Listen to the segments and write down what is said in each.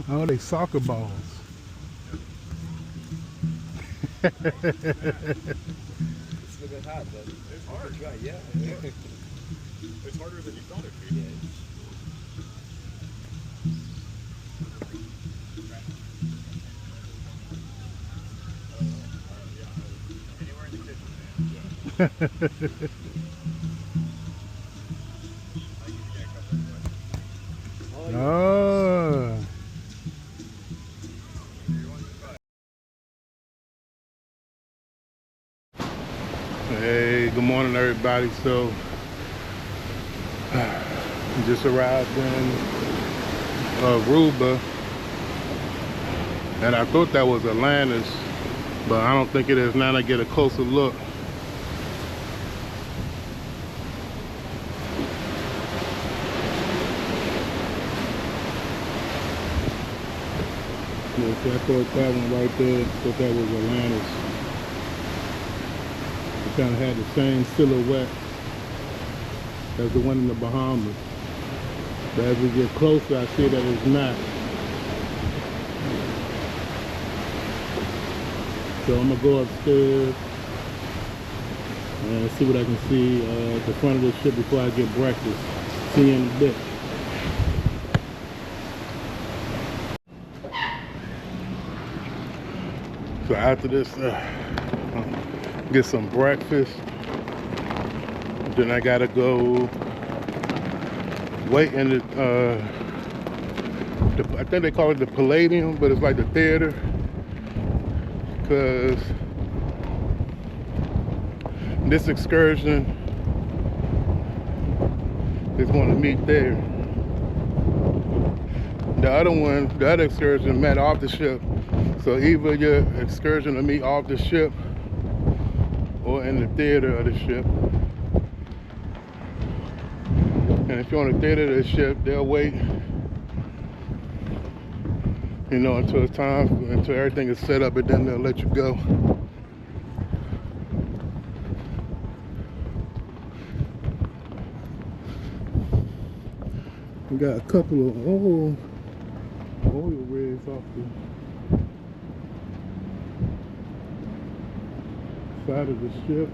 Oh, they soccer balls. It's a bit hard, but it's hard. Try, yeah. It's harder than you thought it'd be. Yeah. Anywhere in the kitchen, man. Yeah. Oh. Hey, good morning, everybody. So, just arrived in Aruba, and I thought that was Atlantis, but I don't think it is. Now I get a closer look. Yeah, so I thought that one right there, thought that was Atlantis. It kind of had the same silhouette as the one in the Bahamas. But as we get closer, I see that it's not. So I'm gonna go upstairs and see what I can see at the front of the ship before I get breakfast. See you in a bit. So after this, get some breakfast. Then I gotta go wait in the I think they call it the Palladium, but it's like the theater, because this excursion is going to meet there. The other excursion met off the ship. So either your excursion will meet off the ship or in the theater of the ship. And if you're on the theater of the ship, they'll wait, you know, until it's time, until everything is set up, and then they'll let you go. We got a couple of oil rigs off the side of the ship.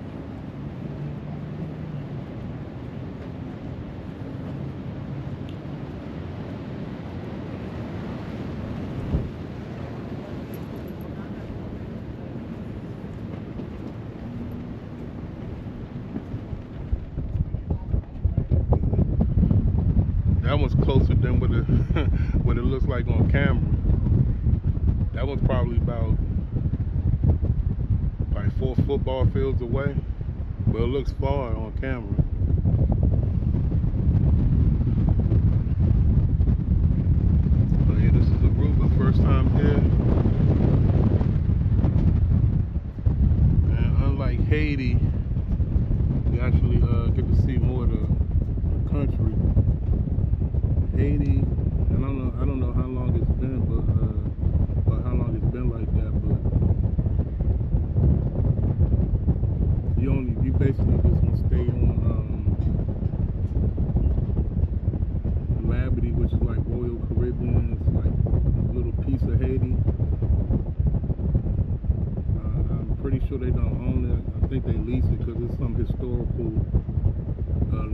That one's closer than what it what it looks like on camera. That one's probably about like 4 football fields away, but it looks far on camera. So yeah, this is Aruba, first time here. And unlike Haiti, we actually get to see more of the country. Haiti, I don't know how long it's been, but or how long it's been like that, but you basically just gonna stay on Labadee, which is like Royal Caribbean. It's like a little piece of Haiti. I'm pretty sure they don't own it. I think they lease it because there's some historical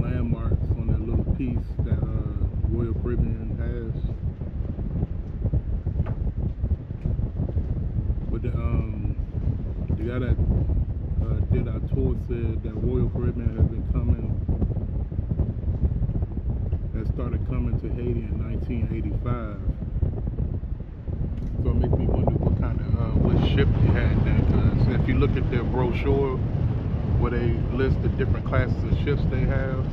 landmarks on that little piece that Royal Caribbean has. But the guy that did our tour said that Royal Caribbean has started coming to Haiti in 1985. So it makes me wonder what kind of what ship they had then. Because if you look at their brochure, where they list the different classes of ships they have,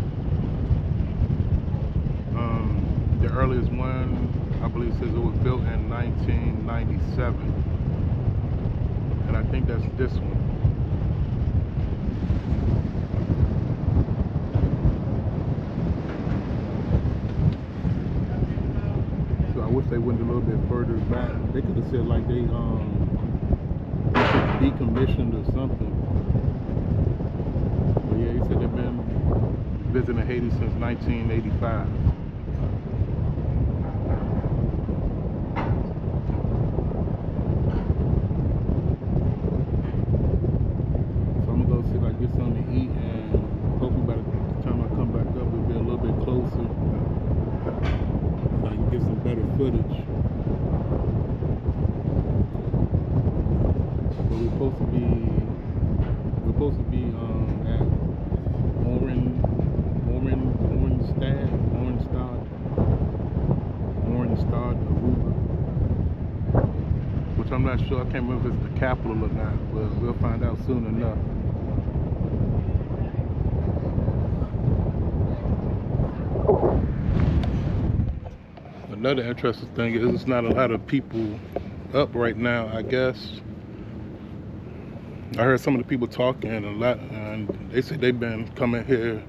the earliest one, I believe, says it was built in 1997, and I think that's this one. So I wish they went a little bit further back. They could have said like they decommissioned or something. But yeah, he said they've been visiting Haiti since 1985. not sure. I can't remember if it's the capital or not, but we'll find out soon enough. Another interesting thing is it's not a lot of people up right now, I guess. I heard some of the people talking a lot, and they said they've been coming here,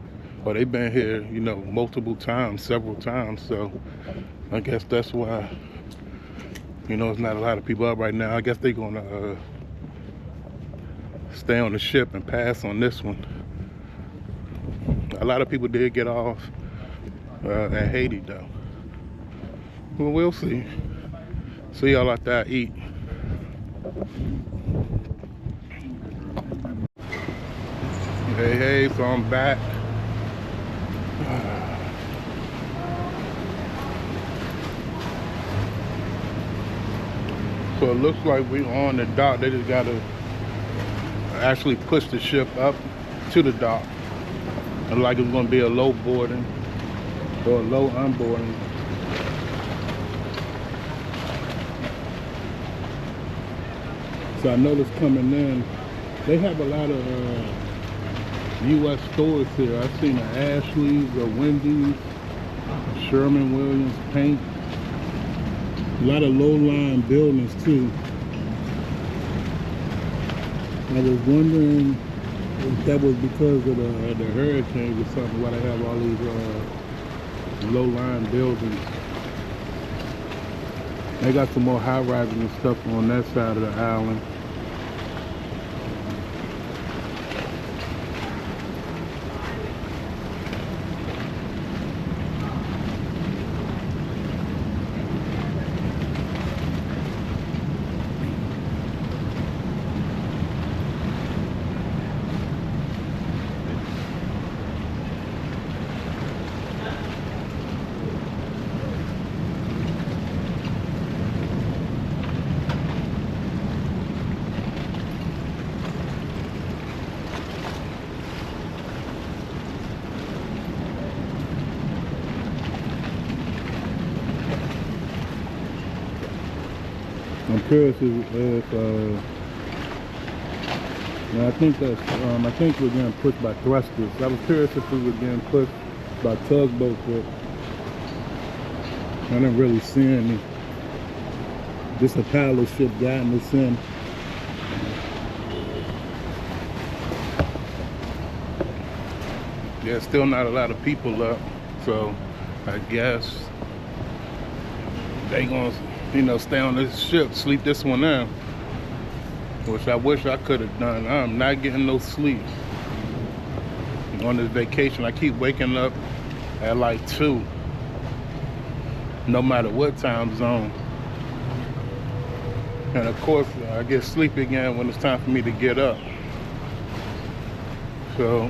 or they've been here, you know, multiple times, several times. So I guess that's why, you know, it's not a lot of people up right now. I guess they're gonna stay on the ship and pass on this one. A lot of people did get off at Haiti though. Well, we'll see. See y'all out there eat. Hey, so I'm back. So it looks like we on the dock. They just gotta actually push the ship up to the dock. And like it's gonna be a low boarding or a low unboarding. So I noticed coming in, they have a lot of U.S. stores here. I've seen an Ashley's, a Wendy's, Sherman Williams Paint. A lot of low-lying buildings too. I was wondering if that was because of the hurricanes or something, why they have all these low-lying buildings. They got some more high-rises and stuff on that side of the island. I'm curious if I think we're getting pushed by thrusters. I was curious if we were getting pushed by tugboats, but I didn't really see any. Just a paddle ship guiding us in. Yeah, still not a lot of people up, so I guess they gonna, you know, stay on this ship, sleep this one in, which I wish I could have done. I'm not getting no sleep on this vacation. I keep waking up at like 2, no matter what time zone. And of course, I get sleepy again when it's time for me to get up. So,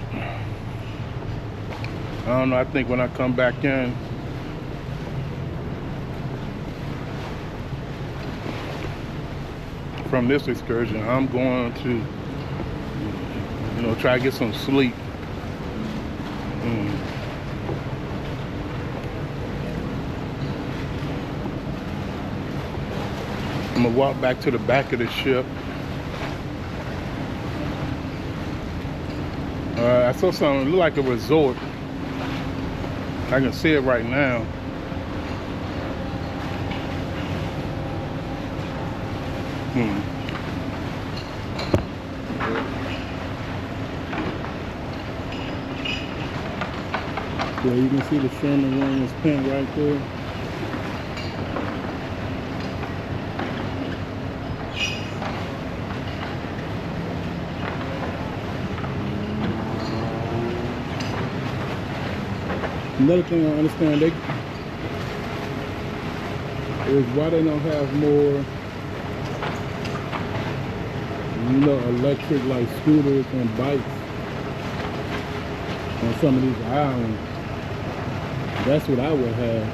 I don't know, I think when I come back in, from this excursion, I'm going to, you know, try to get some sleep. I'm gonna walk back to the back of the ship. I saw something, it looked like a resort. I can see it right now. Yeah, you can see the Sherman Williams paint right there. Another thing I understand is why they don't have more, you know, electric like scooters and bikes on some of these islands. That's what I would have.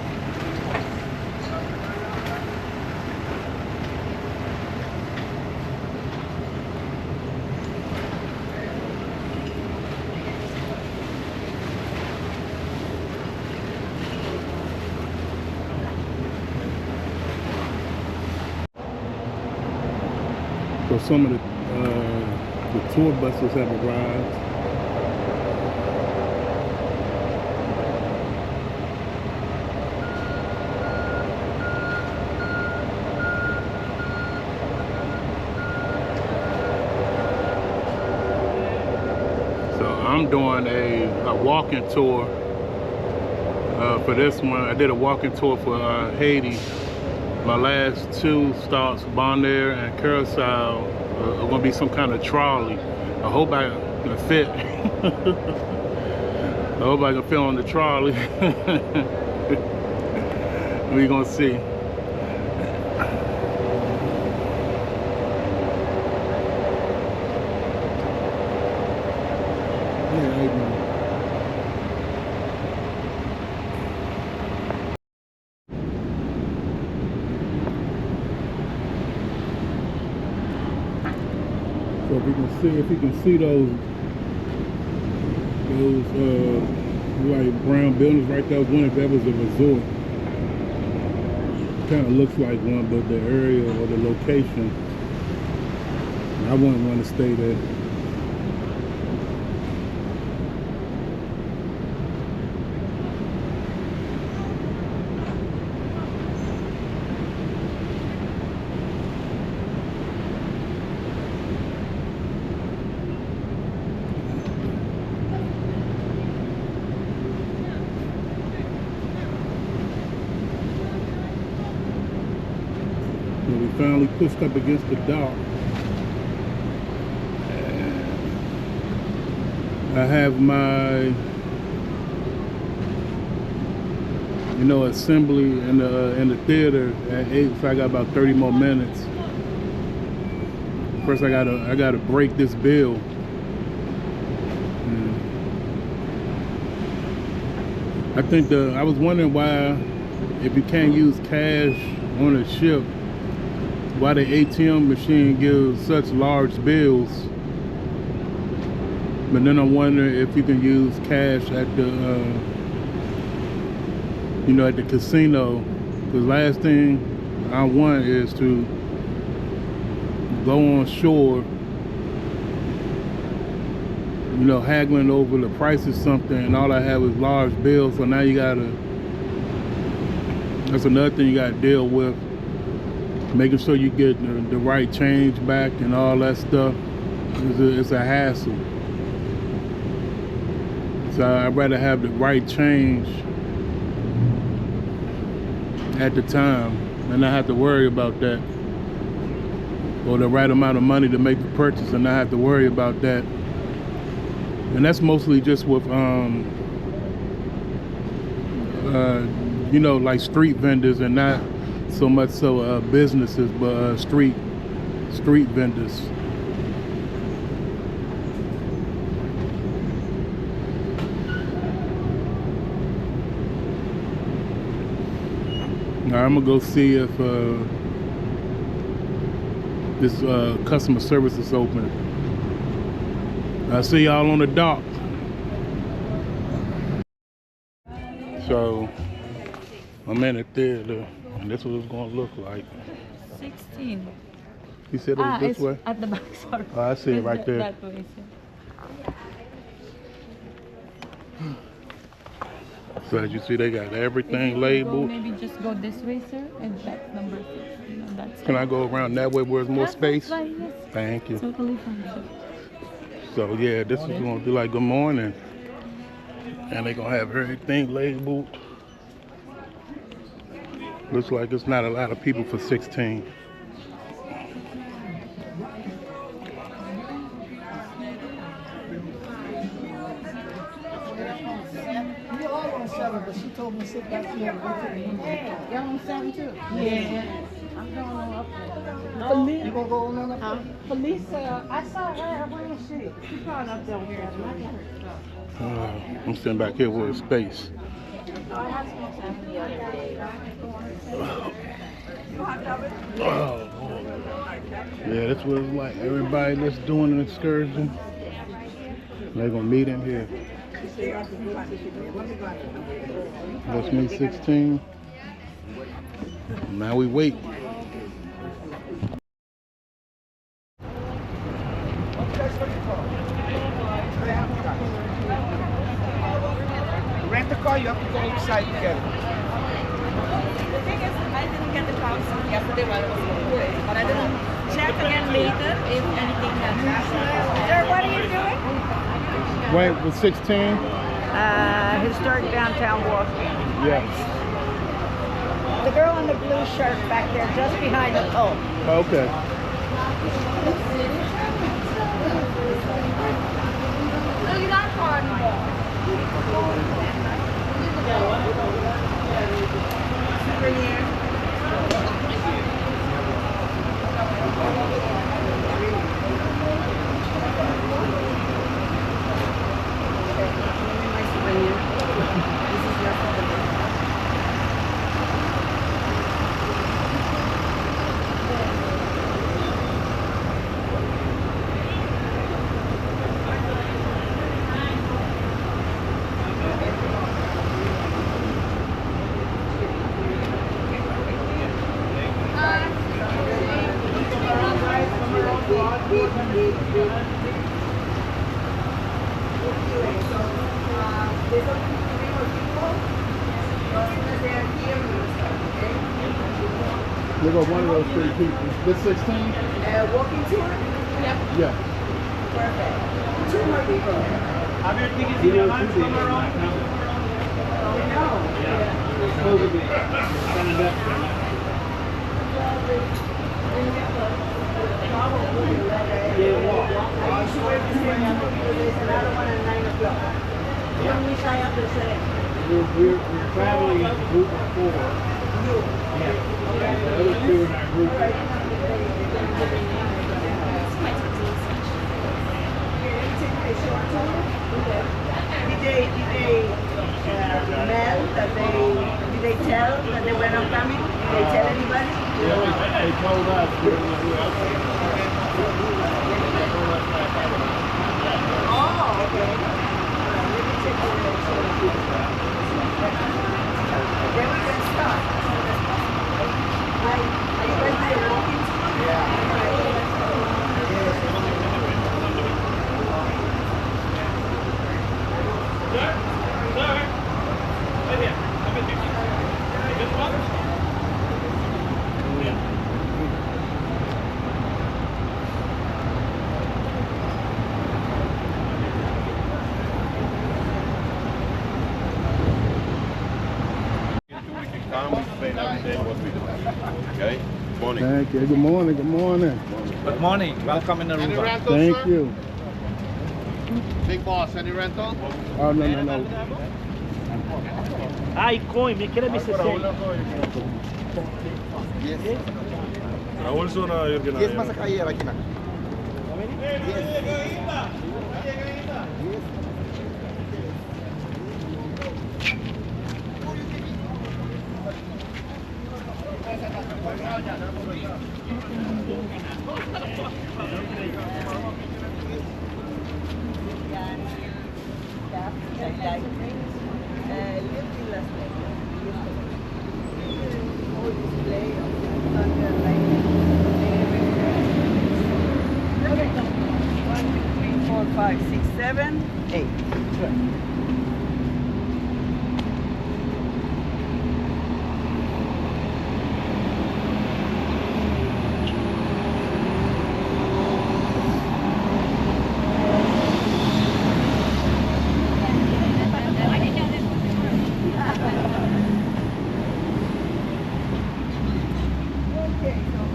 some of the tour buses have arrived. So I'm doing a walking tour for this one. I did a walking tour for Haiti. My last 2 stops, Bonaire and Curacao, are gonna be some kind of trolley. I hope I can fit. I hope I can fit on the trolley. We're gonna see. So if you can see those like brown buildings right there, I was wondering if that was a resort. Kind of looks like one, but the area or the location, I wouldn't want to stay there. We finally pushed up against the dock. I have my, assembly in the theater at 8, so I got about 30 more minutes. First, I gotta break this bill. I think I was wondering why, if you can't use cash on a ship, why the ATM machine gives such large bills. But then I'm wondering if you can use cash at the, at the casino. The last thing I want is to go on shore, haggling over the price of something, and all I have is large bills. So now that's another thing you gotta deal with. Making sure you get the right change back and all that stuff. It's a hassle. So I'd rather have the right change at the time and not have to worry about that. Or the right amount of money to make the purchase and not have to worry about that. And that's mostly just with, like street vendors, and not so much so businesses, but street vendors. Now I'm gonna go see if this customer service is open. I'll see y'all on the dock. So I'm in the theater, and this is what it's gonna look like. 16. You said it was this way? At the back, sorry. Oh, I see it right there. That way, So as you see, they got everything If you labeled. Go, maybe just go this way, sir, and that's number 16. That's Can I go around that way where there's more space? Right, yes. Thank you. Totally fine, sir. So yeah, this is gonna be like good morning. And they're gonna have everything labeled. Looks like it's not a lot of people for 16. But she told me to sit back here and wait till the window. Y'all on 7 too? Yeah. I'm going on up there. Police, you gonna go on up there? Police, I saw her. Where is she? She's probably up there here. I'm sitting back here with space. Oh, yeah, that's what it's like. Everybody that's doing an excursion, they're gonna meet in here. That's me 16. Now we wait. rent a car, you have to go inside to get it. The thing is, I didn't get the house yesterday while I was away, but I didn't check again later if anything happened. Sir, what are you doing? Wait, with 16? Historic downtown walking. Yes. The girl in the blue shirt back there, just behind the pole. Okay. No, you're not far anymore. Look at one of those three people. This 16? Walking tour? Yep. Yeah. Perfect. 2 more people. Have your tickets in your hands somewhere around? It's supposed to be standing up. We're traveling as a group of 4. Yeah. The other 2 in our group. Did they tell that they were not coming? Did they tell anybody? Yeah, they told us. Oh, okay. Let me check then we can start. Are you guys doing walking tour? Yeah. Okay? Morning. Thank you. Good morning. Good morning. Good morning. Welcome in Aruba. Thank you. Big boss, any rental? Oh, no. Ai, coin, me quer me Raul sana Jürgen. Yes, masa kaya lagi nak. Five, 6, 7, 8.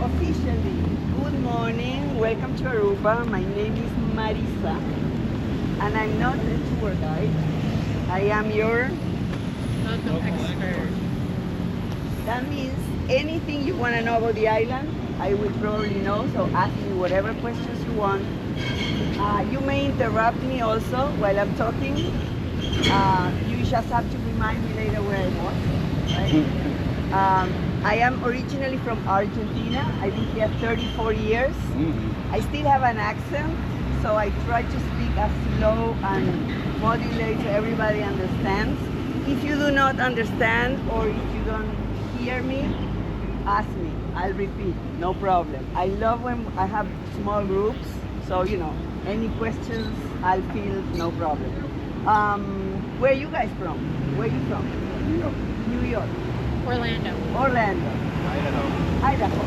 Officially, good morning, welcome to Aruba. My name is Marisa, and I'm not a tour guide. I am your local expert. That means anything you want to know about the island, I will probably know, so ask me whatever questions you want. You may interrupt me also while I'm talking. You just have to remind me later where I was. Right? I am originally from Argentina. I've been here 34 years. I still have an accent, so I try to speak as slow and modulate so everybody understands. If you do not understand or if you don't hear me, ask me. I'll repeat, no problem. I love when I have small groups, so you know, any questions, I'll feel no problem. Where you guys from? Where you from? New York. Orlando. Orlando. Idaho.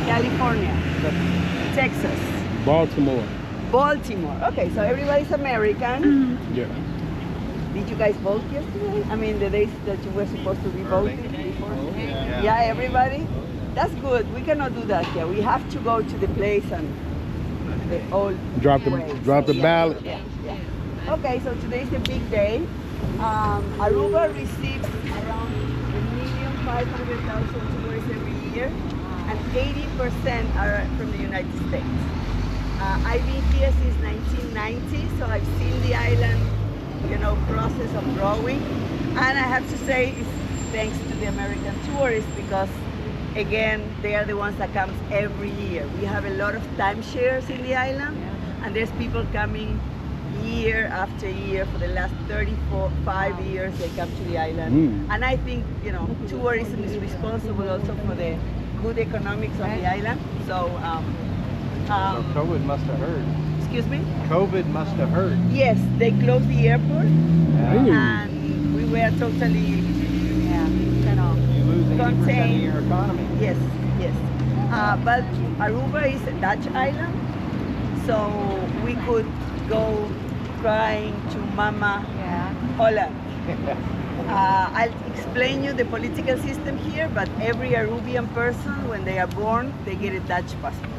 California. Texas. Baltimore. Baltimore. Okay, so everybody's American. Yeah. Did you guys vote yesterday? I mean, the days that you were supposed to be voting before? Yeah, everybody? That's good. We cannot do that here. We have to go to the place and the old Drop the way. drop the ballot. Yeah. Okay, so today's a big day. Aruba receives around 1,500,000 tourists every year, and 80% are from the United States. I've been here since 1990, so I've seen the island, process of growing. And I have to say, it's thanks to the American tourists, because again, they are the ones that comes every year. We have a lot of timeshares in the island, and there's people coming year after year. For the last 35 years, they come to the island. And I think, tourism is responsible also for the good economics of the island. So, So COVID must have hurt. excuse me? COVID must have hurt. Yes, they closed the airport, Hey. and we were totally, You lose 80% of contained. your economy. Yes. But Aruba is a Dutch island, so we could go crying to Mama Holland. I'll explain you the political system here, but every Arubian person, when they are born, they get a Dutch passport.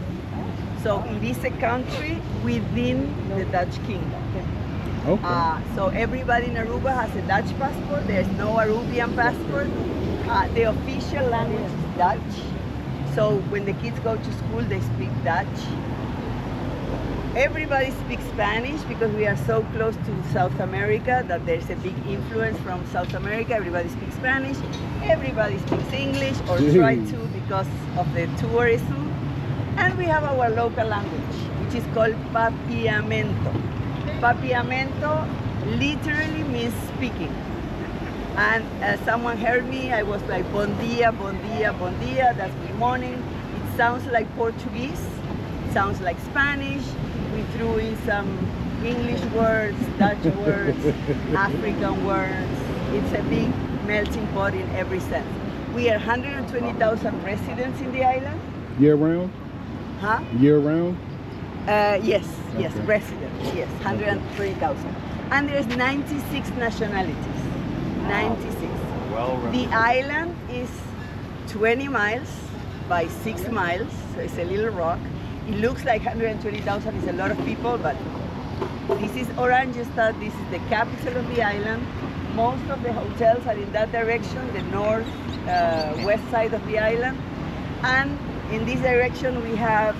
So it is a country within the Dutch kingdom. Okay. So everybody in Aruba has a Dutch passport. There's no Arubian passport. The official language is Dutch. So when the kids go to school, they speak Dutch. Everybody speaks Spanish because we are so close to South America that there's a big influence from South America. Everybody speaks Spanish. Everybody speaks English, or try to, because of the tourism. And we have our local language, which is called Papiamento. Papiamento literally means speaking. And someone heard me, I was like, bon dia, bon dia, bon dia, that's good morning. It sounds like Portuguese, it sounds like Spanish. We threw in some English words, Dutch words, African words. It's a big melting pot in every sense. We are 120,000 residents in the island. Year round? Huh? Year round? Yes, Okay. residents, yes, 120,000. And there's 96 nationalities, 96. Well run. The island is 20 miles by 6 miles, so it's a little rock. It looks like 120,000 is a lot of people, but this is Oranjestad, this is the capital of the island. Most of the hotels are in that direction, the north, west side of the island. And in this direction, we have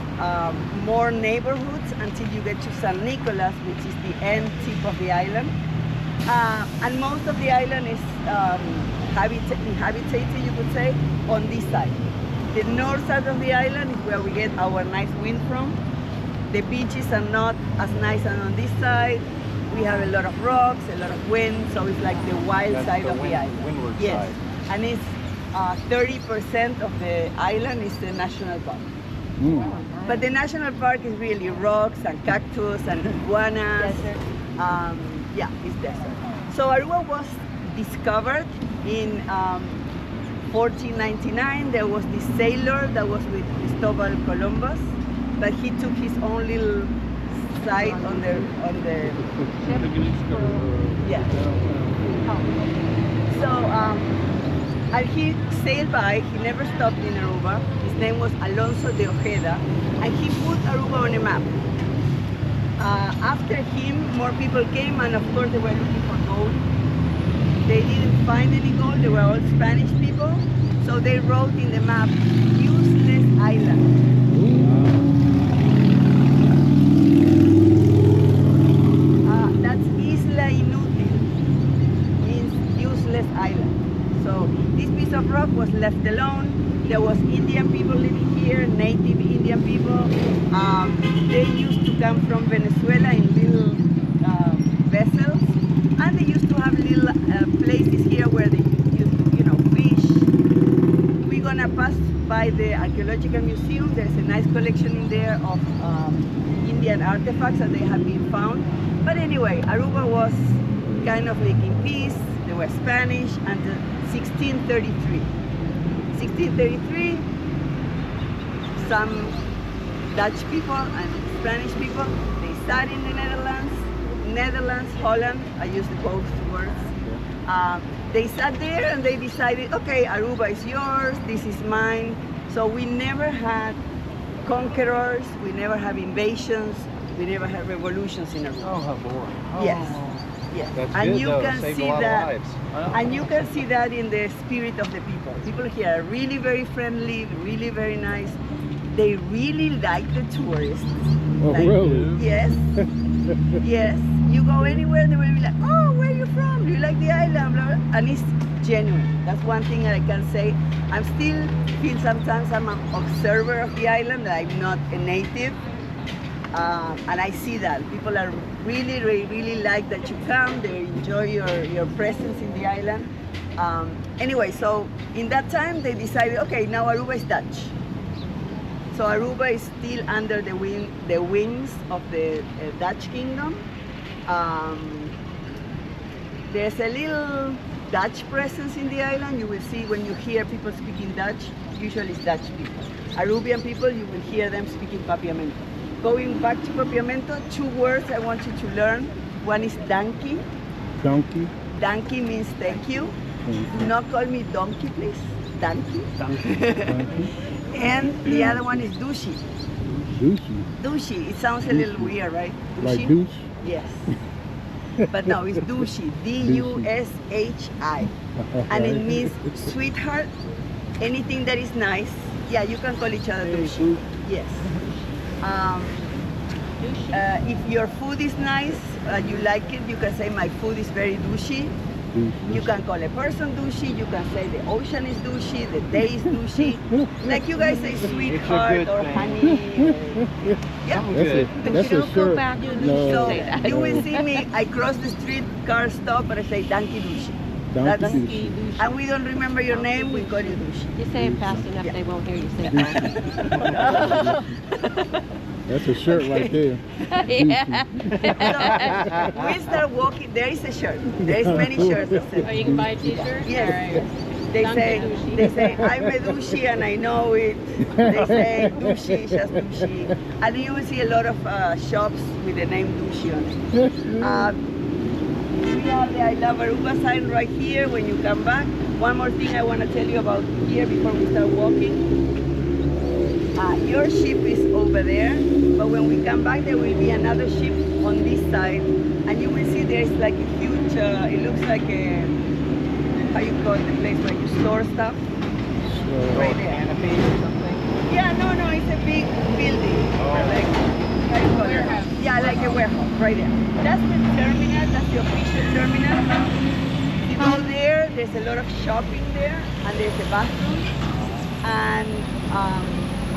more neighborhoods until you get to San Nicolas, which is the end tip of the island. And most of the island is inhabited, you could say, on this side. The north side of the island is where we get our nice wind from. The beaches are not as nice as on this side. We have a lot of rocks, a lot of wind, so it's like the wild That's side the of the island. windward Yes, side. and it's 30% of the island is the national park. But the national park is really rocks and cactus and iguanas. Yeah, it's desert. So Aruba was discovered in 1499. There was this sailor that was with Cristobal Columbus, but he took his own little side on the yeah. So and he sailed by. He never stopped in Aruba. His name was Alonso de Ojeda, and he put Aruba on a map. After him, more people came, and of course they were looking for gold. They didn't find any gold. They were all Spanish people, so they wrote in the map, "Useless Island." That's Isla Inútil, means useless island. So this piece of rock was left alone. There was Indian people living here, native Indian people. They used to come from Venezuela in little vessels, and they used to have little places here where they used to, fish. We're gonna pass by the archaeological museum. There's a nice collection in there of Indian artifacts that they have been found. But anyway, Aruba was kind of making peace. There was Spanish until 1633. 1633, some Dutch people and Spanish people, they sat in the Netherlands, Holland, I use both words. They sat there and they decided, okay, Aruba is yours, this is mine. So we never had conquerors, we never have invasions, we never had revolutions in Aruba. Oh, how boring. Yes. Yes. That's And good, you though. can Saved a see lot of that. lives. And you can see that in the spirit of the people. People here are really very friendly, really very nice. They really like the tourists. Oh, Like, really? Yes. Yes. You go anywhere, they will be like, oh, where are you from? Do you like the island? Blah, blah. And it's genuine. That's one thing that I can say. I'm still feel sometimes I'm an observer of the island. I'm not a native. And I see that people are really like that you come. They enjoy your presence in the island. Anyway, so in that time they decided, okay, now Aruba is Dutch. So Aruba is still under the wings of the Dutch kingdom. There's a little Dutch presence in the island. You will see when you hear people speaking Dutch, usually it's Dutch people. Arubian people, you will hear them speaking Papiamento. Going back to Papiamento, 2 words I want you to learn. One is donkey. Donkey? Donkey means thank you. Do not call me donkey, please. Donkey. Donkey? And the other one is douche. Douchey? Douche. It sounds a little weird, right? Like douche? Yes. But no, it's douche. D-U-S-H-I. And it means sweetheart, anything that is nice. Yeah, you can call each other douche. Yes. If your food is nice, you like it, you can say my food is very douchey. You can call a person douchey, you can say the ocean is douchey, the day is douchey. Like you guys say sweetheart or honey. Yeah. That's a shirt. No. So you will see me, I cross the street, car stop, and I say donkey douchey. Donkey. And we don't remember your name, we call you douchey. You say it fast enough, they won't hear you say it. That's a shirt right there. Yeah. So we start walking, there is a shirt, there is many shirts. Or you can buy a t-shirt? Yes. They Donkey say, I'm a douchey and I know it. They say douchey, just douchey. And you will see a lot of shops with the name douchey on it. We have the I Love Aruba sign right here when you come back. One more thing I want to tell you about here before we start walking. Your ship is over there, but when we come back there will be another ship on this side, and you will see there's like a huge, it looks like a, how you call it, the place where you store stuff? Right there. Canopy or something? Yeah, no, it's a big building. Like, how you call it? Yeah, like a warehouse, right there. That's the terminal, that's the official terminal. You go there, there's a lot of shopping there, and there's a bathroom. And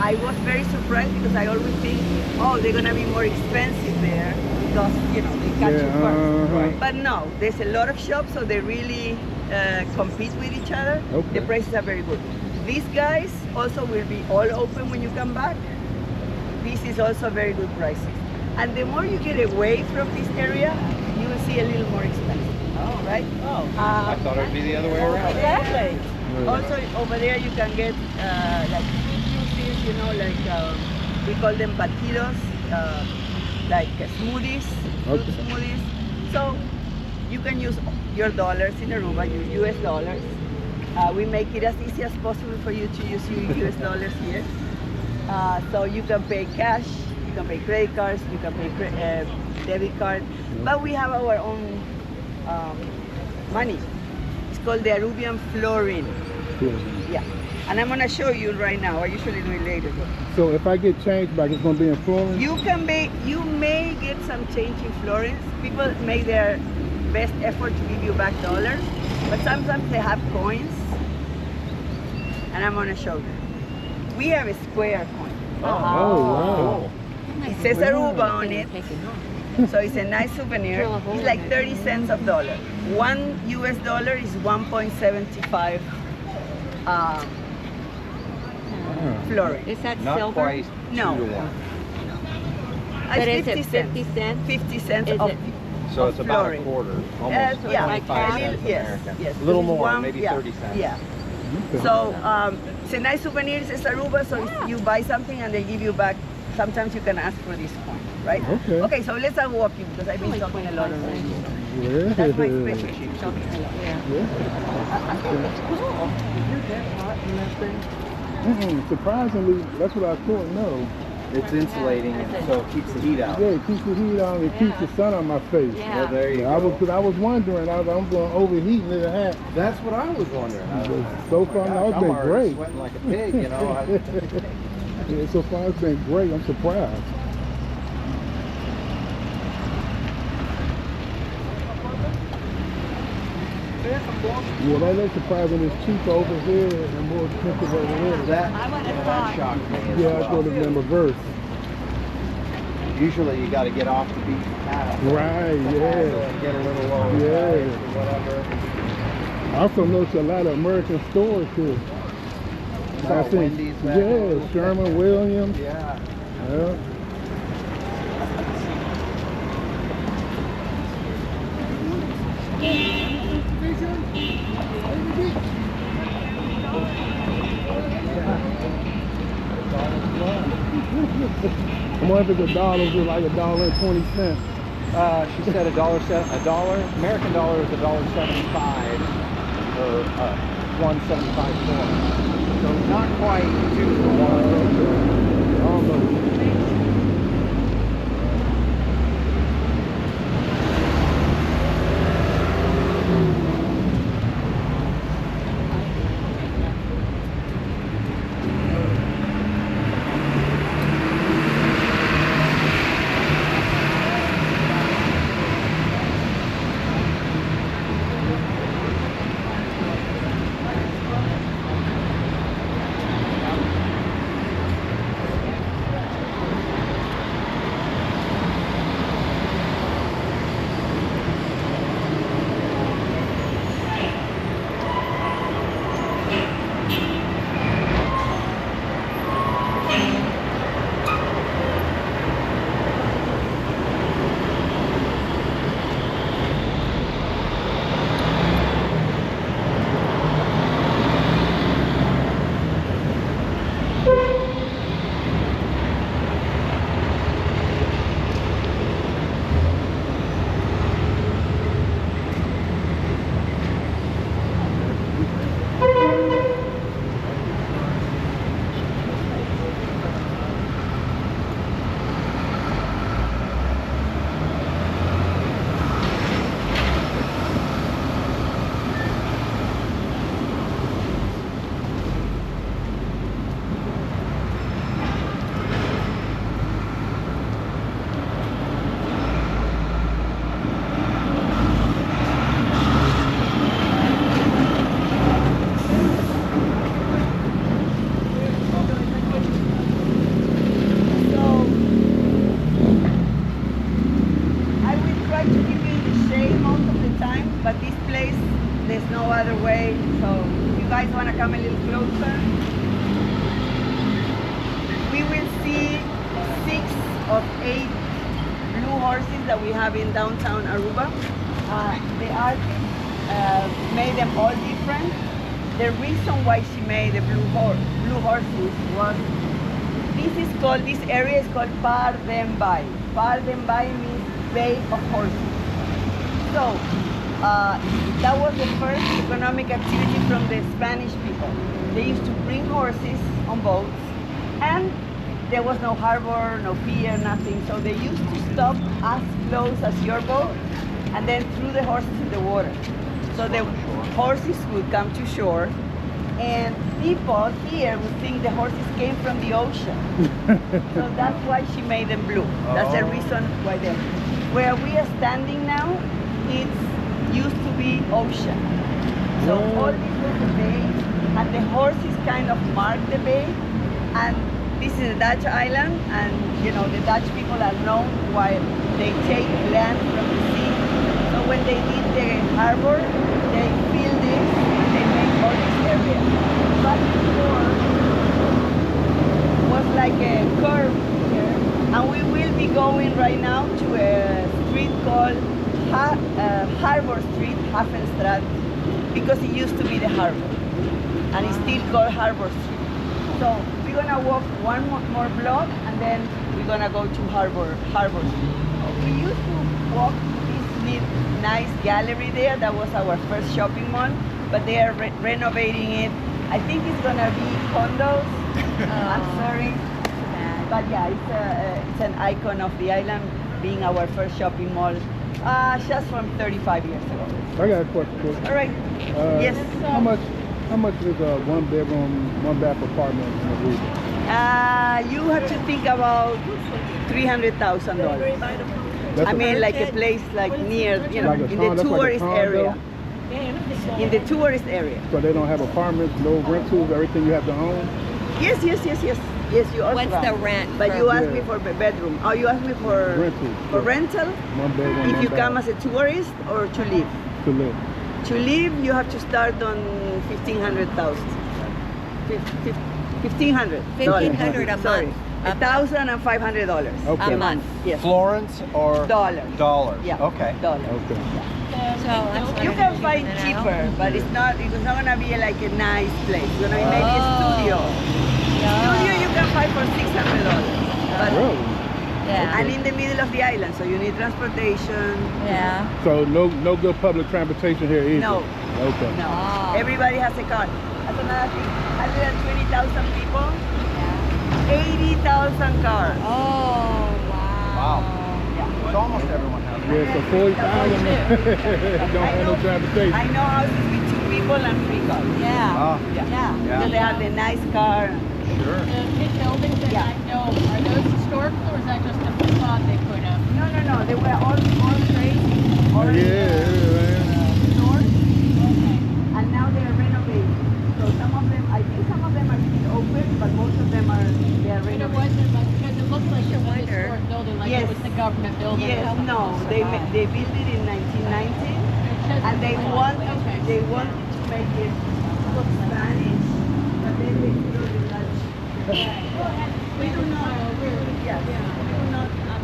I was very surprised because I always think, oh, they're gonna be more expensive there because, you know, they catch you first. Right. But no, there's a lot of shops, so they really compete with each other. Okay. The prices are very good. These guys also will be all open when you come back. This is also very good prices. And the more you get away from this area, you will see a little more expensive. Oh, right? Oh. I thought it would be the other way around. Exactly. Also, over there you can get like fruit juices, you know, like we call them batidos, like smoothies, fruit smoothies. So you can use your dollars in Aruba, your US dollars. We make it as easy as possible for you to use your US dollars here. So you can pay cash, you can pay credit cards, you can pay debit card, but we have our own money. It's called the Arubian florin. Yeah, and I'm gonna show you right now. I usually do it later. So if I get change back, it's gonna be in florins? You may get some change in florins. People make their best effort to give you back dollars, but sometimes they have coins, and I'm gonna show you. We have a square coin. Oh, wow. It says Aruba on it. So it's a nice souvenir. It's like 30 cents of dollar. $1 US is 1.75 florin. Is that Not silver? quite 2 No. to 1. But is it 50 cents. 50 cents? 50 cents Is of it So of it's about flooring. a quarter, almost Yeah, 25 a cents little, yes, American. yes. A little This is more, one- maybe yeah, 30 cents. Yeah. Okay. So Senai Souvenirs is Aruba, so if you buy something and they give you back, sometimes you can ask for this coin, right? Okay. Okay, so let's go walking because I've been Only talking a lot 25 already. Yeah. That's my special cheap shop. Surprisingly, that's what I thought. No. It's insulating, and so it keeps the heat out. Yeah, it keeps the heat on. It keeps the sun on my face. Well, Yeah. there you Yeah, go. I was wondering. I'm going to overheat in the hat. That's what I was wondering. So far, no, it's I'm been already great. sweating like a pig, you know. Yeah, so far it's been great. I'm surprised. Yeah, that is surprising. It's cheaper over here and more expensive over here. That shocked me as Yeah, I well. thought it been reversed. Usually you got to get off the beaten path. Right, yeah. And get a little lower Yeah. price or whatever. I also noticed a lot of American stores here. Oh, I think, Wendy's back home. yeah, Sherman Williams. Yeah. Yeah. I'm wondering if it's $1, it's like $1.20. She said a dollar. American dollar is $1.75 or 1.75 coin. So not quite 2 for 1. Almost. There's no other way. So if you guys want to come a little closer, we will see 6 of 8 blue horses that we have in downtown Aruba. The artist made them all different. The reason why she made the blue horses was this area is called Bday. Bday means Bay of Horses. So that was the first economic activity from the Spanish people. They used to bring horses on boats, and there was no harbor, no pier, nothing. So they used to stop as close as your boat and then threw the horses in the water. So the horses would come to shore, and people here would think the horses came from the ocean. So that's why she made them blue. That's the reason why they're blue. Where we are standing now, it's used to be ocean. So all this was the bay, and the horses kind of mark the bay. And this is a Dutch island, and you know the Dutch people are known why they take land from the sea. So when they did the harbor, they fill this, they make all this area. But before was like a curve here, and we will be going right now to a street called Harbor Street, Hafenstraat, because it used to be the harbor, and it's still called Harbor Street. So we're gonna walk one more block, and then we're gonna go to Harbor Street. We used to walk this nice gallery there. That was our first shopping mall, but they are renovating it. I think it's gonna be condos. I'm sorry, but yeah, it's an icon of the island, being our first shopping mall, just from 35 years ago. I got a question for you. All right. Yes. How much is a one bedroom, one bath apartment in Aruba? You have to think about $300,000. I mean, like a place like near, you know, Like a in condo, the that's like a tourist condo? area. In the tourist area. So they don't have apartments, no rentals, everything you have to own? Yes. Yes, you also What's have. the rent But for- you asked Yeah. me for bedroom. Oh, you asked me for Rental. for rental? One bedroom, If one you bath come as a tourist or to live. to live. To live, you have to start on 1,500,000. 1,500. $1,500 a Sorry, month. $1,500. Okay. A month. Yes. Florence or Dollars. dollars? Yeah. Okay. Dollars. Okay. So that's You can find cheaper, but it's not gonna be like a nice place. It's gonna be maybe a studio. Studio you can find for $600. But, Really? Yeah. and in the middle of the island, so you need transportation. Yeah. So no good public transportation here either? No. Okay. No. Oh. Everybody has a car. That's another thing. 120,000 people, 80,000 cars. Oh, wow. Wow. It's almost everyone has one. Yeah, so 40,000 don't have no transportation. I know houses with 2 people and 3 cars. Yeah. Ah, Yeah. Yeah. Because they have the nice car. sure. The big buildings that Yeah. I know, are those historical or is that just a facade they put up? No. They were all crazy. All Yeah, North? Okay. And now they are renovating. So some of them, I think some of them are still open, but most of them are And it renovating. wasn't like, because it looked like a wonder. historic building, like Yes. it was the government building. or Yes, something no, that they survived. they built it in 1990, It says and they it's wanted okay. to make it look Spanish, but then they threw the Dutch. We do not, yes, we do not have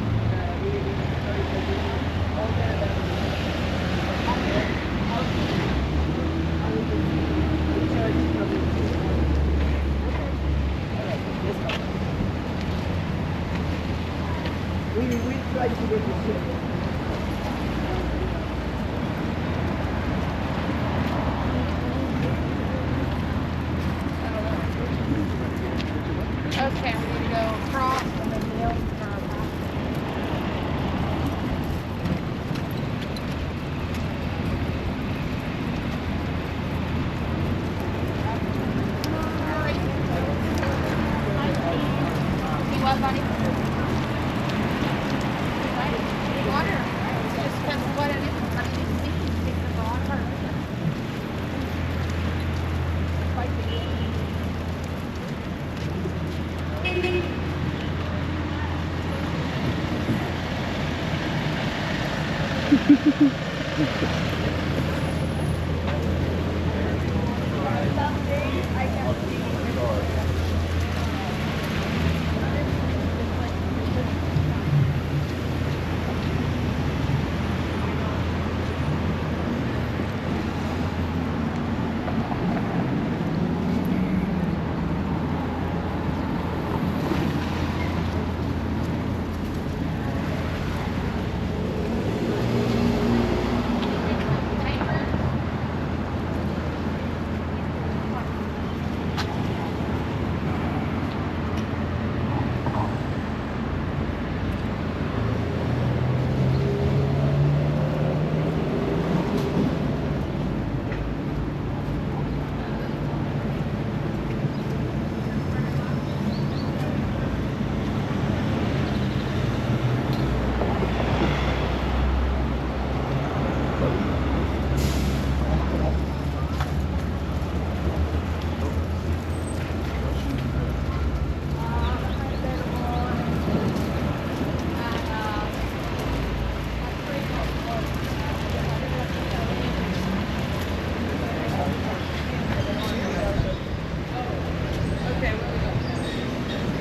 really historical buildings older than 100. The church probably. All right, let's go. We try to get the ship. Okay, we're gonna go across and then the other turn back. See what, buddy? Water. Just because what it is, I mean, you see, you take the water.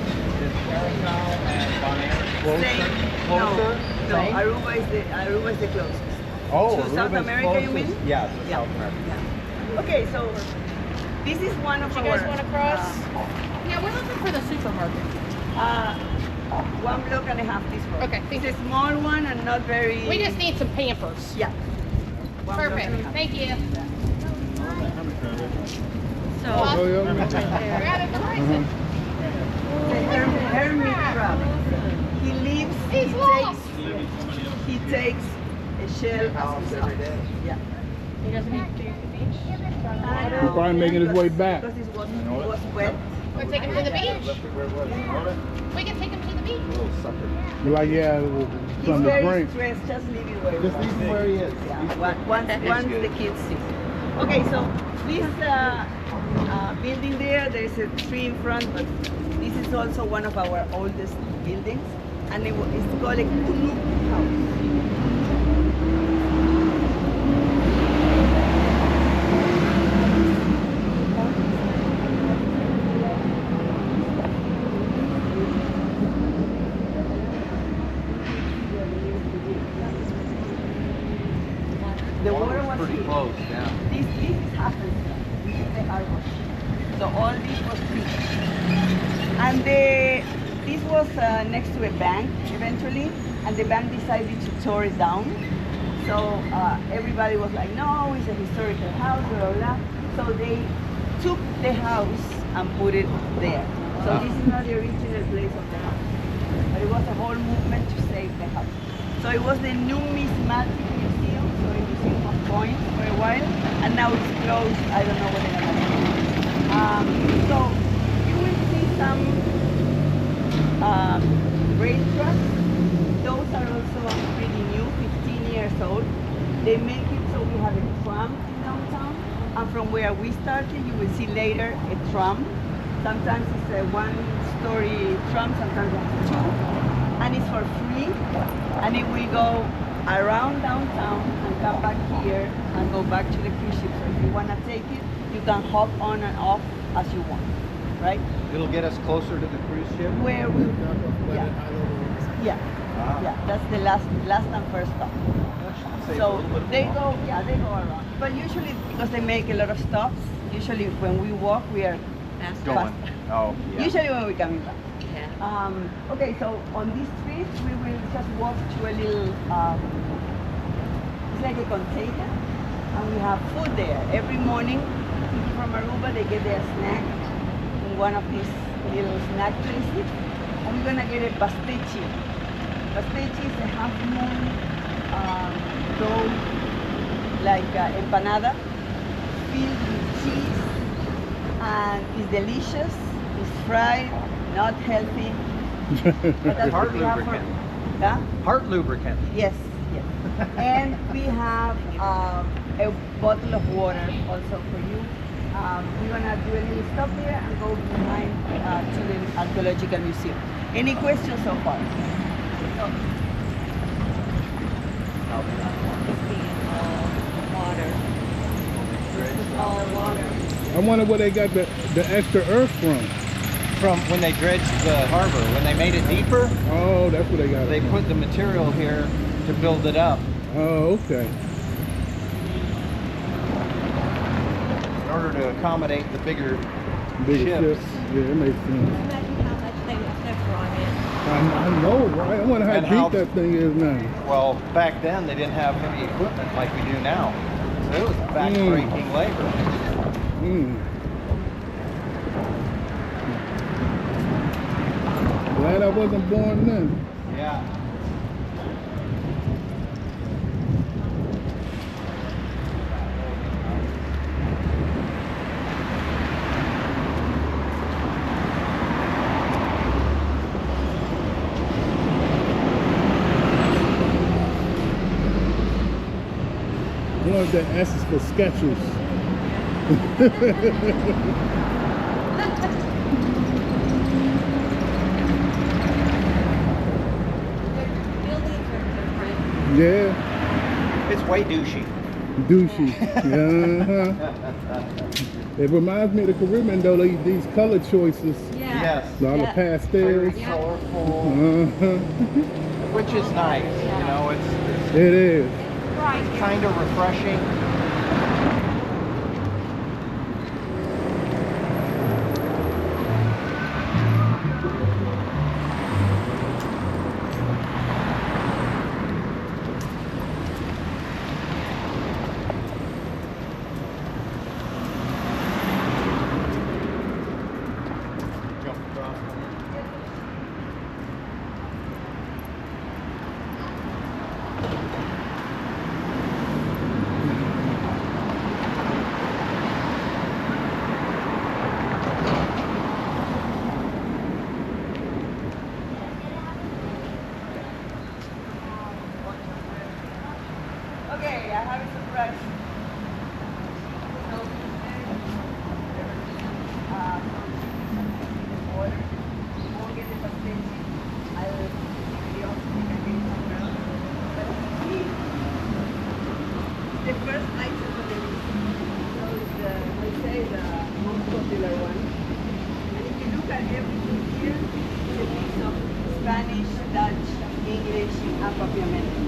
Curacao and Bonaire Same. closer? No, Same? Aruba is the closest. Oh, To South Aruba's America, you closest- mean? Yeah, to Yeah. South America. Yeah. Okay, so this is one of Do you our. guys want to cross? Yeah, we're looking for the supermarket. One block and a half this road. Okay, thank It's a small one and not very. We just need some Pampers. Yeah. One block and a Perfect. half. Thank you. So, Oh, yeah. Grab it, Bryson. The hermit crab. He lives. He's lost. He takes a shell as his house. Yeah. He doesn't have to do the beach. He's probably making his way back. Because it was wet. We'll take him to the beach. We can take him to the beach. Like, yeah, He's something to very drink. stressed. Just leave it where it Just was. leave him where he is. Yeah. Once the kids see. Okay, so this building there is a tree in front, but this is also one of our oldest buildings, and it's called a Kunu house. The water was pretty here. close, yeah. This is happened. This is the harbor. So all this was free. And this was next to a bank eventually, and the bank decided to tear it down. So everybody was like, no, it's a historical house, blah, blah, blah. So they took the house and put it there. So this is not the original place of the house. But it was a whole movement to save the house. So it was the numismatic museum, so a museum of coins for a while, and now it's closed. I don't know what they're gonna do. So you will see some rail trucks. Those are also pretty new, 15 years old. They make it so we have a tram in downtown, and from where we started, you will see later a tram. Sometimes it's a one-story tram, sometimes it's two, and it's for free. And it will go around downtown and come back here and go back to the cruise ship. So if you want to take it, you can hop on and off as you want, right? It'll get us closer to the cruise ship. Where we, yeah, that's the last and first stop. So they go around. But usually, because they make a lot of stops, usually when we walk, we are Going. Oh, yeah. usually when we're coming back. yeah. Okay, so on this street we will just walk to a little, it's like a container, and we have food there. Every morning, people from Aruba, they get their snack in one of these little snack places, and we're gonna get a pastichi. Pastichi is a half moon dough, like empanada, filled with cheese, and it's delicious. It's fried, not healthy. But that's Heart what we have for. lubricant. Yeah? Heart lubricant. Yes, yes. And we have a bottle of water also for you. We're gonna do a little stop there and go behind to the archaeological museum. Any questions so far? Water. All water. I wonder where they got the extra earth from. From when they dredged the harbor, when they made it deeper, Oh, that's where they got they it from. put the material here to build it up Oh, okay. in order to accommodate the bigger Bigger ships. ships. Yeah, it makes sense. Imagine how much they would have brought in. I know, right? I wonder how And deep how- that thing is now. Well, back then they didn't have heavy equipment like we do now. So it was back-breaking labor. Mm. Glad I wasn't born then. Yeah. I wonder if that S is for Skechers. Buildings are different. Yeah, It's way douchey. douchey. Yeah. It reminds me of the Caribbean though, these color choices. Yeah. Yes. All the Very pastels. colorful, Uh-huh. which is nice. You know, it's It is. kind of refreshing. Okay, I have a surprise. Water. Won't get the pastel. I'll video somewhere else. But the first item of the list. So it's the, I say, the most popular one. And if you look at everything here, it's a mix of Spanish, Dutch, English, and papiamento.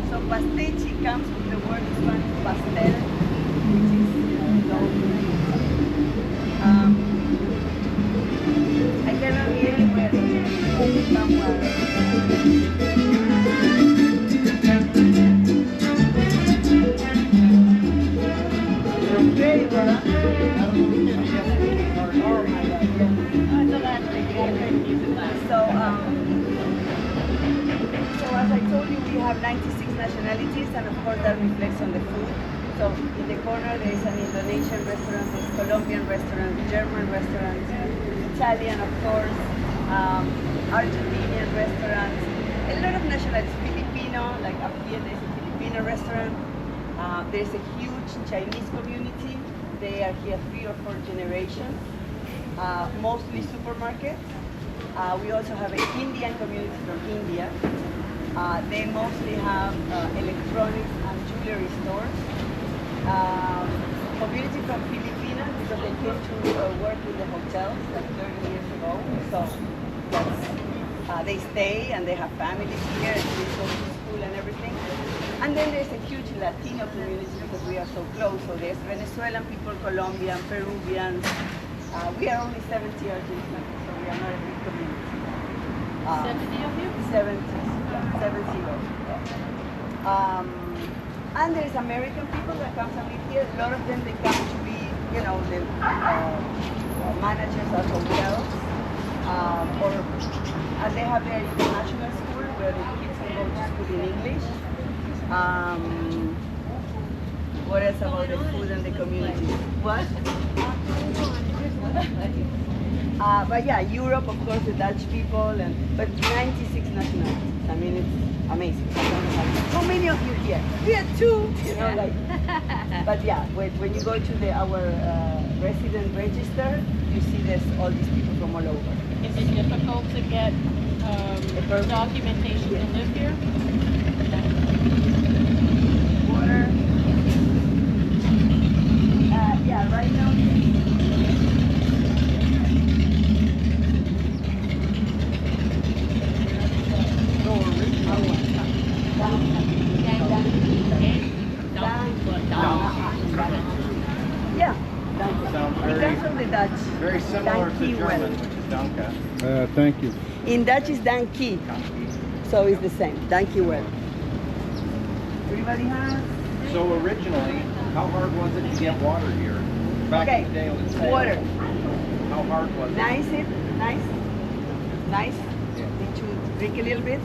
So pastechi comes from the word Spanish pastel, which is dough. I cannot be anywhere somewhere. Very well. Oh my God, yes. So as I told you, we have 96 nationalities, and of course that reflects on the food. So in the corner there is an Indonesian restaurant, there's Colombian restaurant, German restaurant, Italian of course, Argentinian restaurants, a lot of nationalities, Filipino, like up here there's a Filipino restaurant. There's a huge Chinese community. They are here 3 or 4 generations, mostly supermarkets. We also have an Indian community from India. They mostly have electronics and jewelry stores. Community from Filipinas because they came to work in the hotels like 30 years ago. So that's, they stay and they have families here and they go to school and everything. And then there's a huge Latino community because we are so close. So there's Venezuelan people, Colombian, Peruvians. We are only 70 Argentinians, so we are not a big community. 70 of you? 70. And there's American people that come and live here. A lot of them, they come to be, you know, the managers of hotels. And they have their international school where the kids can go to school in English. What else about the food and the community? What? But yeah, Europe, of course, the Dutch people, but 96 nationalities. I mean, it's amazing. How many of you here? We are 2, you know, like. But yeah, when you go to our resident register, you see there's all these people from all over. Is it difficult to get documentation to live here? Water. Yeah, right now. Yeah, it comes from the Dutch. Very similar to Dankie well. German, which is Danke. Thank you. In Dutch is dankie, so it's the same. Dankie well. Everybody has? So originally, how hard was it to get water here? Back Okay, in the day, let's say. water. How hard was it? Nice. Did you drink a little bit?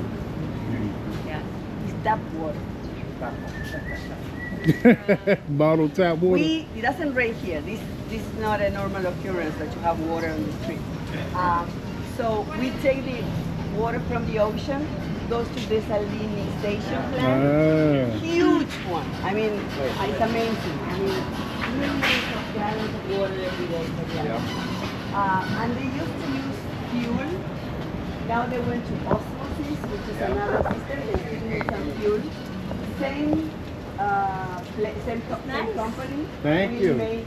Yeah. It's tap water. Bottled tap water. It doesn't rain here. This is not a normal occurrence that you have water on the street. So we take the water from the ocean, goes to the desalination station plant. Huge one. I mean, it's amazing. I mean, millions of gallons of water every day for the and they used to use fuel. Now they went to osmosis, which is another system. They still need some fuel. Same company. Thank We you. Made,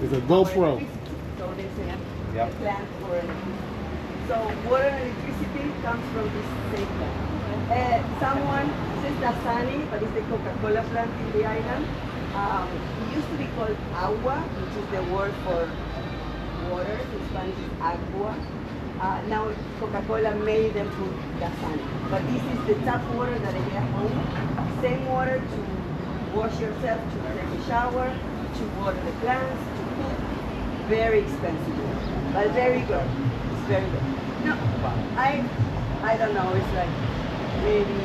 It's a GoPro. so there's a plant for electricity. So water and electricity comes from this same plant. Someone says Dasani, but it's the Coca-Cola plant in the island. It used to be called agua, which is the word for water. In Spanish is agua. Now Coca-Cola made them put Dasani. But this is the tap water that I get home. Same water to wash yourself, to take a shower, to water the plants, to cook. Very expensive, but very good. It's very good. No, I don't know. It's like maybe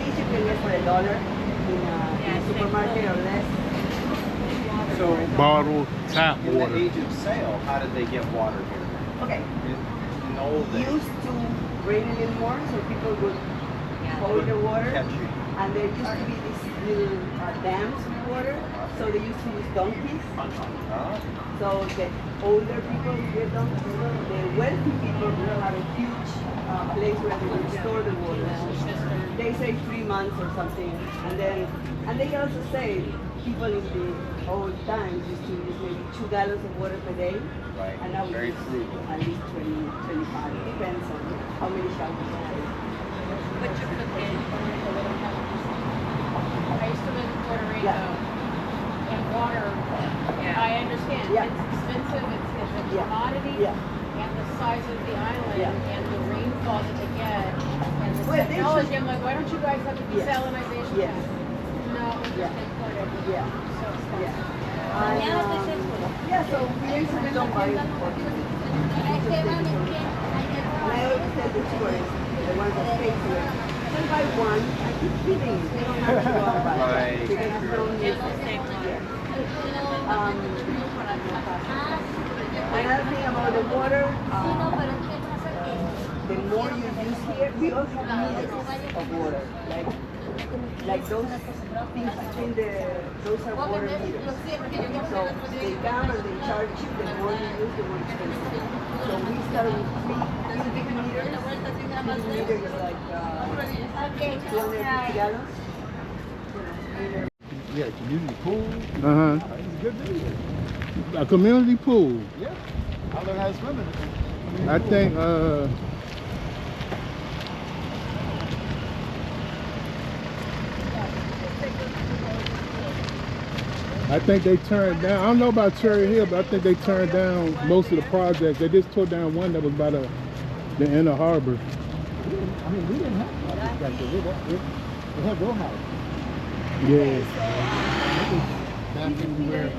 this you can get for $1 in a supermarket or less. So, Bottled tap in the water. age of sail, how did they get water here? Okay. In the old days, Used to rain a little more, so people would hold the water. catch you. And there used to be these little dams with water, so they used to use donkeys. So the older people with donkeys, the wealthy people had a huge place where they would store the water. They say 3 months or something, and they also say people in the old times used to use maybe 2 gallons of water per day. Right. And now we Very use frugal. at least 20, 25. It depends on how many showers you take. But you could get I used to live in Puerto Rico, and water, I understand, Yeah. it's expensive, it's a Yeah. commodity, Yeah. and the size of the island, Yeah. and the rainfall that they get, and the Well, they technology, should- I'm like, why don't you guys have the Yes. desalinization? Yes. No, we just Yeah. import it. Yeah. So expensive. Yeah, so we usually don't buy it. And I always tell the tourists, the ones that stay here, don't buy one. I keep feeding you. You don't have to go out and buy Right. it. Because you don't need it. Another thing about the water, the more you use here, we also have meters of water. Like those things between those are water meters. So they come and they charge you, the more you use, the more expensive. So we start with 3 cubic meters. Cubic meter is like 250 gallons. Yeah, community pool. Uh-huh. It's good news. A community pool. Yeah. I learned how to swim in it. I think they turned down. I don't know about Cherry Hill, but I think they turned down most of the projects. They just tore down one that was by the inner harbor. I mean, we didn't have projects back then. We had row house. Yeah. Back in where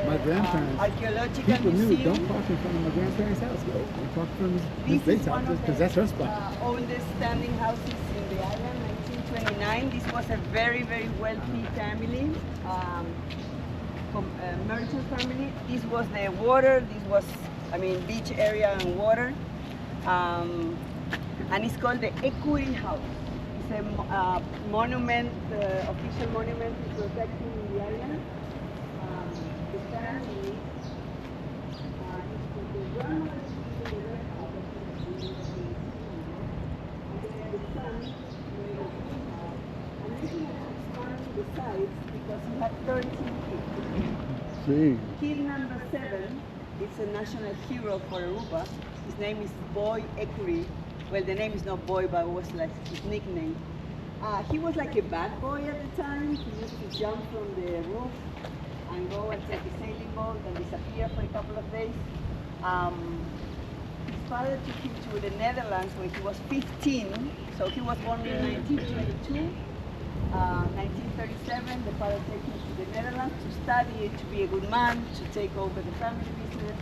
my grandparents, Archaeological people knew, museum. don't park in front of my grandparents' house. Go park in front of This Miss is Bates' one house of because that's her spot. oldest standing houses in the island, 1929. This was a very, very wealthy family, merchant family. This was the water. This was, beach area and water. And it's called the Equity House. It's a monument, official monument protecting the island. The family the grandmother is in the red house, and then the son made a green house. And then he had to expand the size because he had 13 kids. See. Kid number 7 is a national hero for Aruba. His name is Boy Ekuri. Well, the name is not Boy, but it was like his nickname. He was like a bad boy at the time. He used to jump from the roof and go and take a sailing boat and disappear for a couple of days. His father took him to the Netherlands when he was 15. So he was born in 1922. 1937, the father took him to the Netherlands to study, to be a good man, to take over the family business.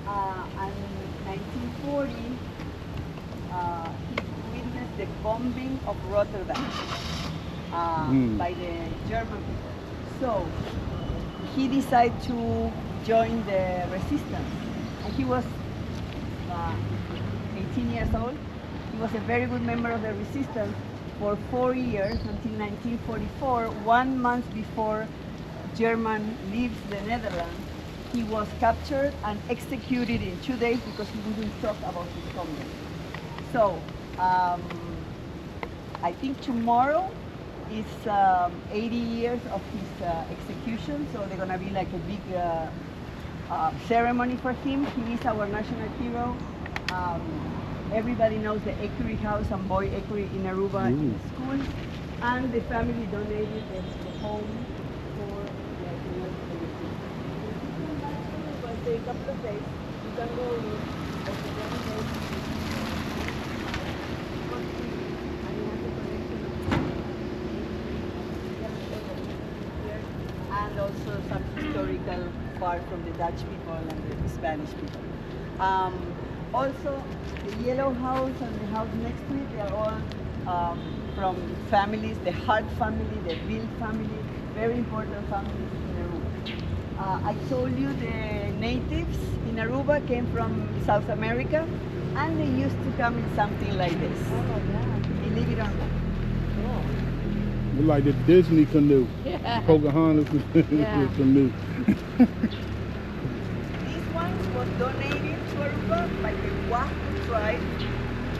And 1940, he witnessed the bombing of Rotterdam by the German people. So he decided to join the resistance. And he was 18 years old. He was a very good member of the resistance for 4 years until 1944, 1 month before German leaves the Netherlands. He was captured and executed in 2 days because he wouldn't talk about his comrades. So, I think tomorrow is 80 years of his execution, so they're gonna be like a big ceremony for him. He is our national hero. Everybody knows the Equerry House and Boy Equerry in Aruba in schools, and the family donated the home for a couple of days. You can go and also some historical part from the Dutch people and the Spanish people. Also, the yellow house and the house next to it, they are all from families, the Hart family, the Bill family, very important families in Aruba. I told you the natives in Aruba came from South America, and they used to come in something like this. Believe it or not. It's like the Disney canoe. Yeah. Pocahontas Yeah. canoe. This one was donated to Aruba by the Wahu tribe.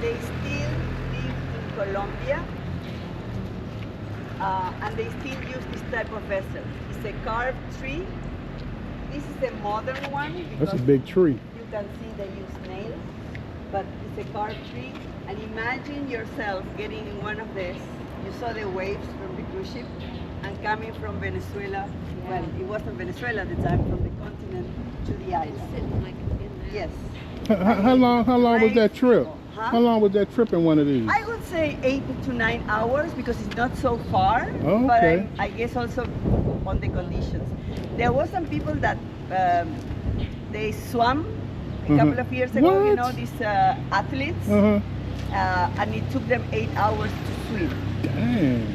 They still live in Colombia, and they still use this type of vessel. It's a carved tree. This is a modern one That's a because big tree. you can see they use nails, but it's a carved tree. And imagine yourself getting in one of these. You saw the waves from the cruise ship and coming from Venezuela. Well, it wasn't Venezuela at the time, from the continent to the island. Sitting like in there. Yes. How long was that trip? Huh? How long was that trip in one of these? I would say 8 to 9 hours because it's not so far. Oh, but okay. I guess also on the conditions. There were some people that they swam a couple of years ago. You What? know, these athletes, and it took them 8 hours to swim. Dang.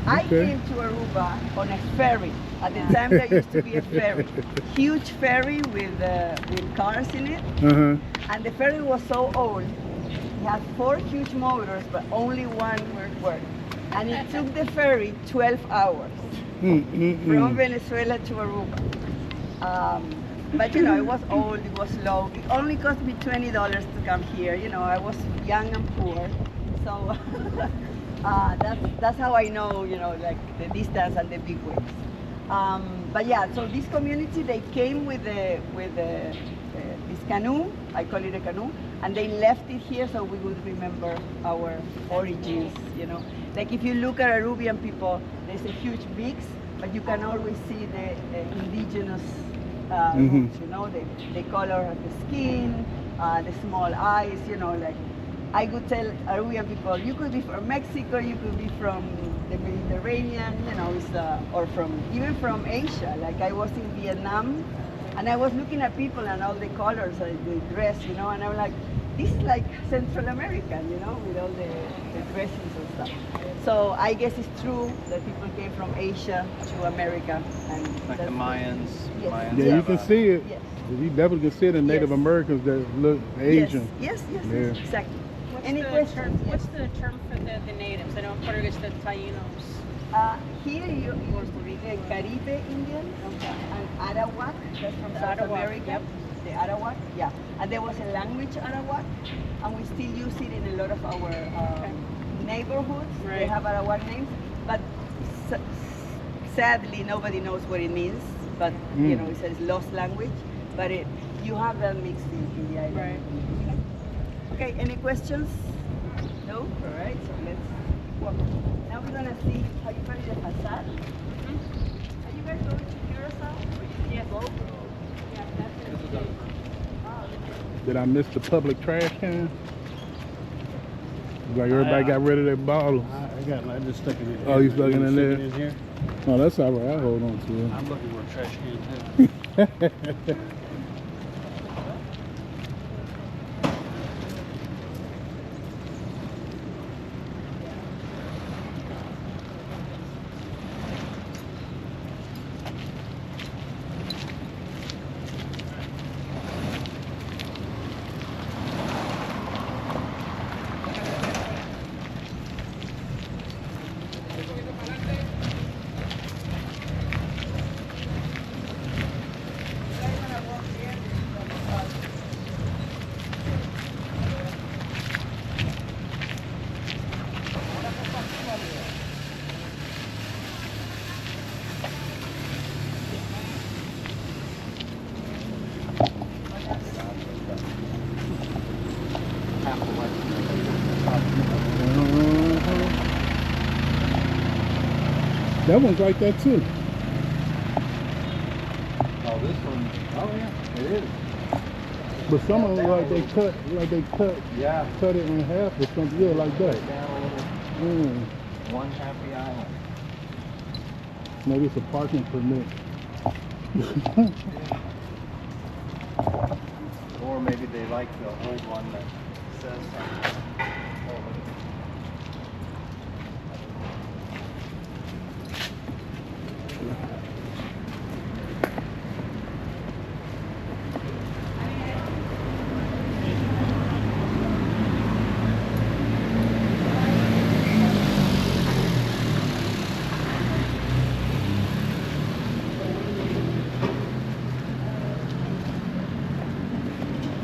I Okay. came to Aruba on a ferry. At the time, there used to be a ferry, huge ferry with cars in it. And the ferry was so old. It had 4 huge motors, but only one worked. And it took the ferry 12 hours from Venezuela to Aruba. But you know, it was old, it was low. It only cost me $20 to come here. You know, I was young and poor, so that's how I know, you know, like the distance and the big waves. But yeah, so this community, they came with this canoe. I call it a canoe, and they left it here so we would remember our origins. You know, like if you look at Arubian people, there's a huge mix, but you can always see the indigenous roots. You know, the color of the skin, the small eyes. You know, like I could tell Arubian people, you could be from Mexico, you could be from the Mediterranean, you know, or even from Asia. Like I was in Vietnam, and I was looking at people and all the colors of the dress, you know, and I'm like, this is like Central American, you know, with all the dressings and stuff. So I guess it's true that people came from Asia to America. And Like the Mayans. Yes. Mayans Yeah, you have can a- see it. Yes. You definitely can see the Native Yes. Americans that look Asian. Yes, yes, Yeah. yes, exactly. What's Any the questions? term? Yes. What's the term for the natives? I know in Puerto Rico it's the Tainos. Here you read the Caribe Indians and Arawak, that's from South Arawak, America. yep. The Arawak, yeah. And there was a language Arawak, and we still use it in a lot of our neighborhoods. They Right. have Arawak names, but sadly nobody knows what it means. But you know, it's a lost language. But you have that mixed in the island. Right. Okay, any questions? No? All right, so let's walk. Now we're gonna see how you find the facade. Are you guys going to Curacao? Yes. Go? Yeah, that's it. Did I miss the public trash can? Like everybody got rid of their bottles. I got I just stuck it in. Oh, you stuck it in Stick there? in here. Oh, that's all right. I'll hold on to it. I'm looking for a trash can too. That one's like that too. Oh, this one. Oh yeah, it is. But some of them like they cut Yeah. cut it in half or something. Yeah, like that. Down a little. Mm. One happy island. Maybe it's a parking permit. Or maybe they like the old one that says something. Oh, look at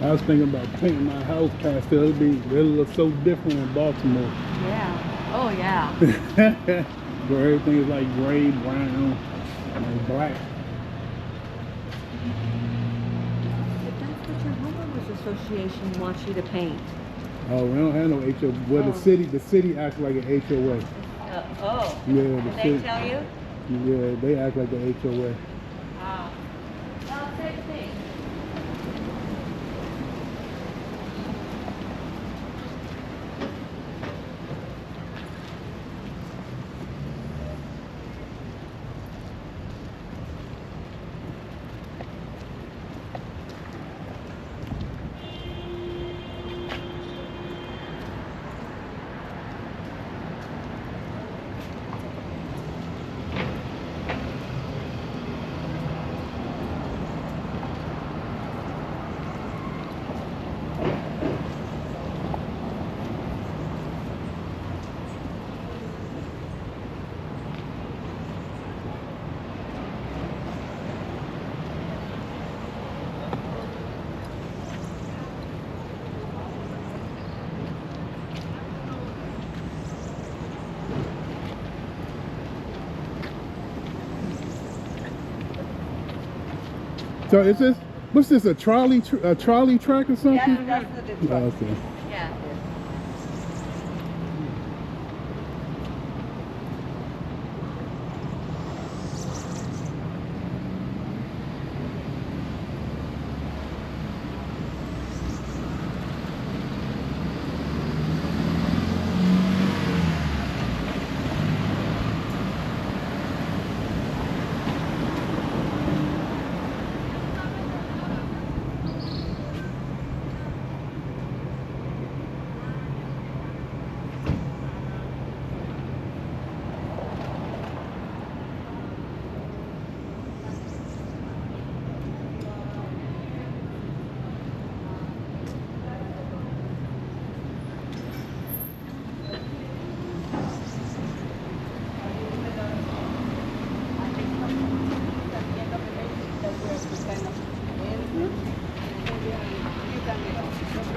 I was thinking about painting my house pastel. It'll look so different in Baltimore. Yeah. Oh, yeah. Where everything is like gray, brown, and black. But that's what your homeowners association wants you to paint. Oh, we don't have no HOA. Well, Oh. the city acts like an HOA. Oh. Yeah, Did the they city. tell you? Yeah, they act like the HOA. Ah. Well, same thing. So is this, what's this, a trolley track or something? Yes, that's the truck. Oh, okay. Yeah.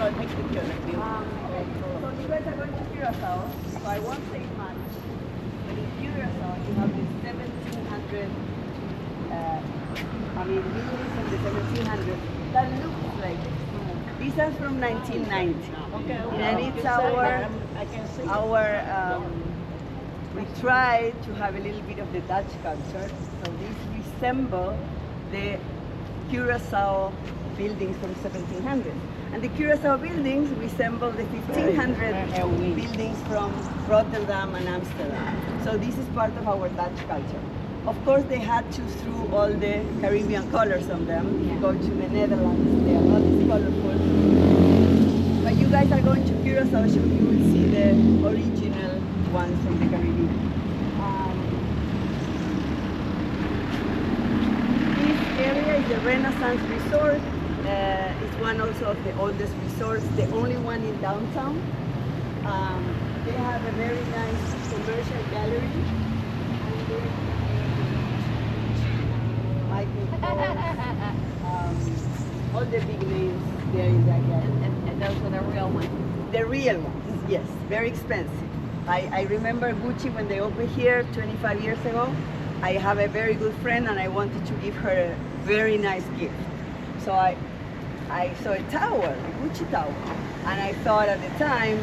So you guys are going to Curacao, so I won't say much. But in Curacao, you have this 1700, buildings from the 1700 that looks like these are from 1990. Okay, And it's we try to have a little bit of the Dutch culture. So these resemble the Curacao buildings from 1700. And the Curacao buildings resemble the 1500 buildings from Rotterdam and Amsterdam. So this is part of our Dutch culture. Of course, they had to throw all the Caribbean colors on them. If you go to the Netherlands, they are not as colorful. But you guys are going to Curacao, so you will see the original ones from the Caribbean. This area is a Renaissance resort. It's one also of the oldest resorts, the only one in downtown. They have a very nice commercial gallery. And they Michael Kors, all the big names there in that gallery. And those are the real ones. The real ones, yes, very expensive. I remember Gucci when they opened here 25 years ago. I have a very good friend and I wanted to give her a very nice gift. So I saw a towel, a Gucci towel, and I thought at the time,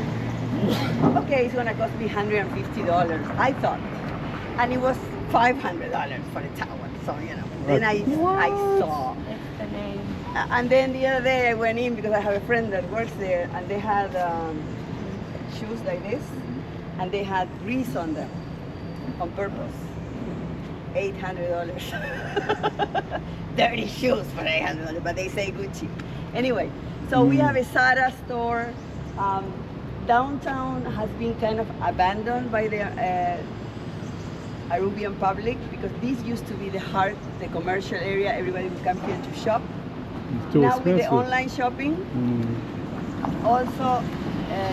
okay, it's gonna cost me $150, I thought. And it was $500 for a towel. So, you know, then I saw. It's the name. And then the other day I went in because I have a friend that works there, and they had shoes like this, and they had grease on them on purpose. $800. Dirty shoes for $800, but they say Gucci. Anyway, so we have a Zara store. Downtown has been kind of abandoned by the Arubian public because this used to be the heart, the commercial area. Everybody would come here to shop. It's too Now expensive. with the online shopping, also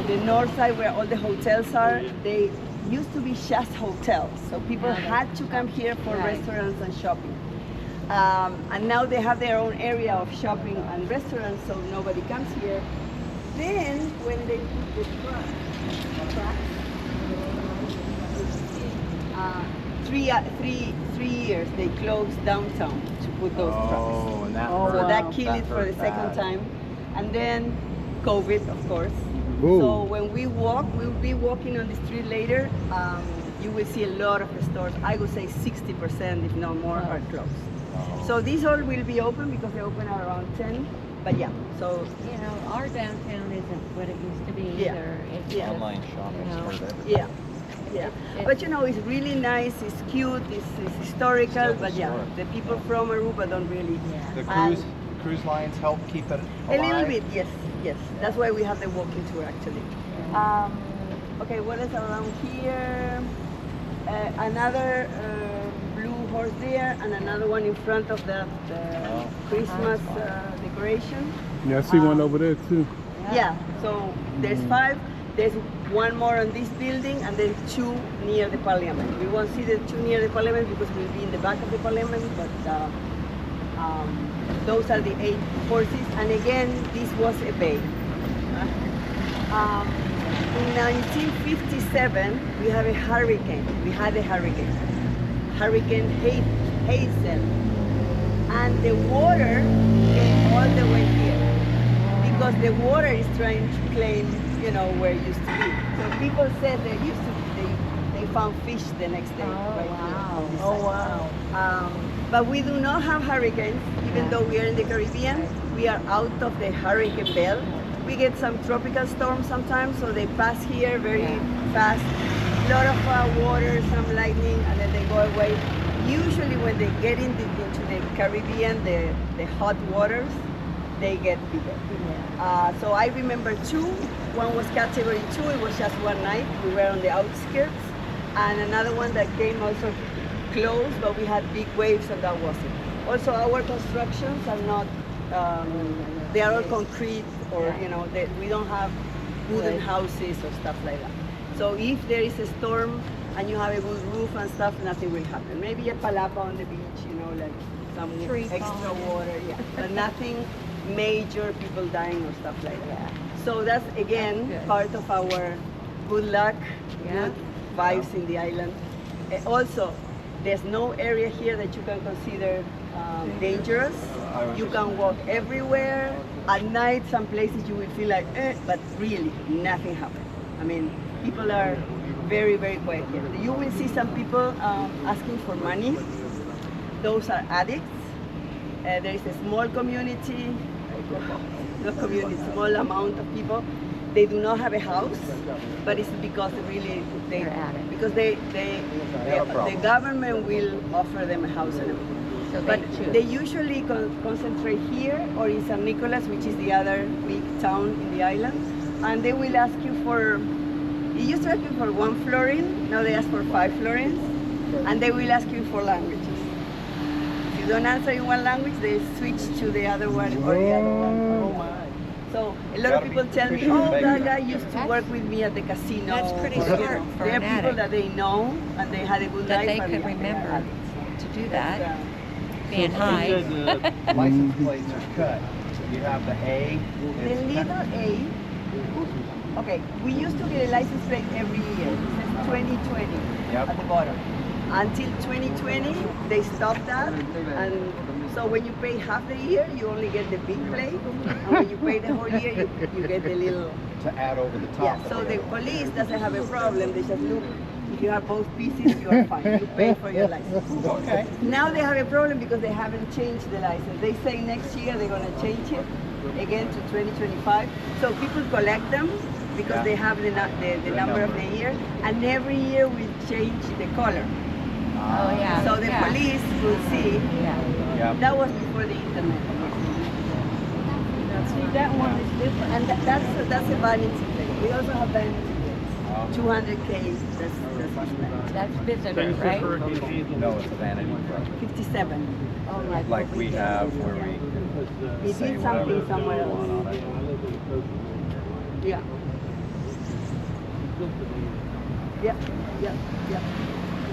the north side where all the hotels are, they used to be just hotels. So people had to come here for restaurants and shopping. And now they have their own area of shopping and restaurants, so nobody comes here. Then when they put the tracks, 3 years they closed downtown to put those trucks. And that So that killed it for the second time. And then COVID, of course. So when we walk, we'll be walking on the street later. You will see a lot of the stores. I would say 60%, if not more, are closed. So these all will be open because they open at around 10. But yeah, so You know, our downtown isn't what it used to be either. It's just, online shopping you know, is part of everything. yeah. But you know, it's really nice, it's cute, it's historical, but yeah, the people from Aruba don't really. The And cruise lines help keep it a alive. little bit, yes. That's why we have the walking tour actually. Okay, what is around here? Another blue horse there, and another one in front of the Christmas decoration. Yeah, I see one over there too. Yeah, so there's 5. There's one more on this building, and then 2 near the parliament. We won't see the 2 near the parliament because we'll be in the back of the parliament, but those are the 8 horses. And again, this was a bay. In 1957, we have a hurricane. We had a hurricane. Hurricane Hazel. And the water came all the way here. Because the water is trying to claim, you know, where it used to be. So people said they used to, they found fish the next day. Right here. Oh, wow. But we do not have hurricanes, even though we are in the Caribbean. We are out of the hurricane belt. We get some tropical storms sometimes, so they pass here very fast. A lot of water, some lightning, and then they go away. Usually when they get into the Caribbean, the hot waters, they get bigger. So I remember 2. One was category 2, it was just one night. We were on the outskirts. And another one that came also close, but we had big waves, and that wasn't. Also, our constructions are not, they are all concrete, or, you know, we don't have wooden houses or stuff like that. So if there is a storm and you have a good roof and stuff, nothing will happen. Maybe a palapa on the beach, you know, like some extra water, but nothing major, people dying or stuff like that. So that's, again, part of our good luck, good vibes in the island. Also, there's no area here that you can consider dangerous. You can walk everywhere. At night, some places you will feel like, but really, nothing happened. I mean, people are very, very quiet here. You will see some people asking for money. Those are addicts. There is a small community, small amount of people. They do not have a house, but it's because the government will offer them a house and everything. So But they usually concentrate here or in San Nicolas, which is the other big town in the island, and they will ask you for, it used to ask you for 1 florin, now they ask for 5 florins, and they will ask you for languages. If you don't answer in one language, they switch to the other one or the other one. Oh my. So a lot of people tell me, oh, that guy used to work with me at the casino. That's pretty Or, smart for there an are people addict. that they know and they had a good That life. they and could they are remember addicts. to do that. Being So high. the license plates are cut. You have the A. The little A. Okay, we used to get a license plate every year. It says 2020 at the bottom. Until 2020, they stopped that, and so when you pay half the year, you only get the big plate, and when you pay the whole year, you get the little. To add over the top. Yeah. So the police doesn't have a problem. They just look If you have both pieces, you are fine. You pay for your license. Okay. Now they have a problem because they haven't changed the license. They say next year they're going to change it again to 2025. So people collect them because they have the number of the year, and every year we change the color. Oh, yeah. So the police will see. Yeah. That was before the internet. See, that one is different, and that's a vanity plate. We also have vanity plates. 200K. That's visitor, right? No, it's a vanity plate. 57. Oh, Like we have where we He say did whatever something we somewhere want on else. it. Yeah. Yeah, yeah, yeah.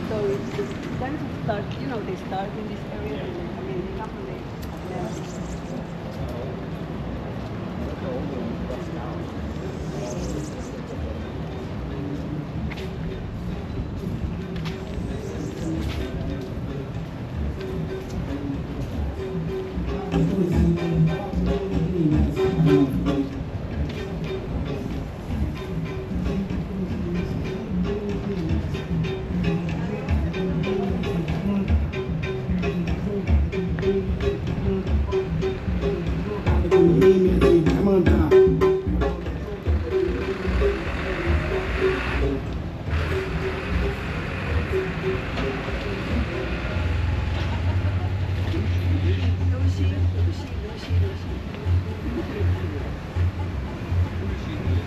So it's time to start, you know, they start in this area. I mean, they come from the,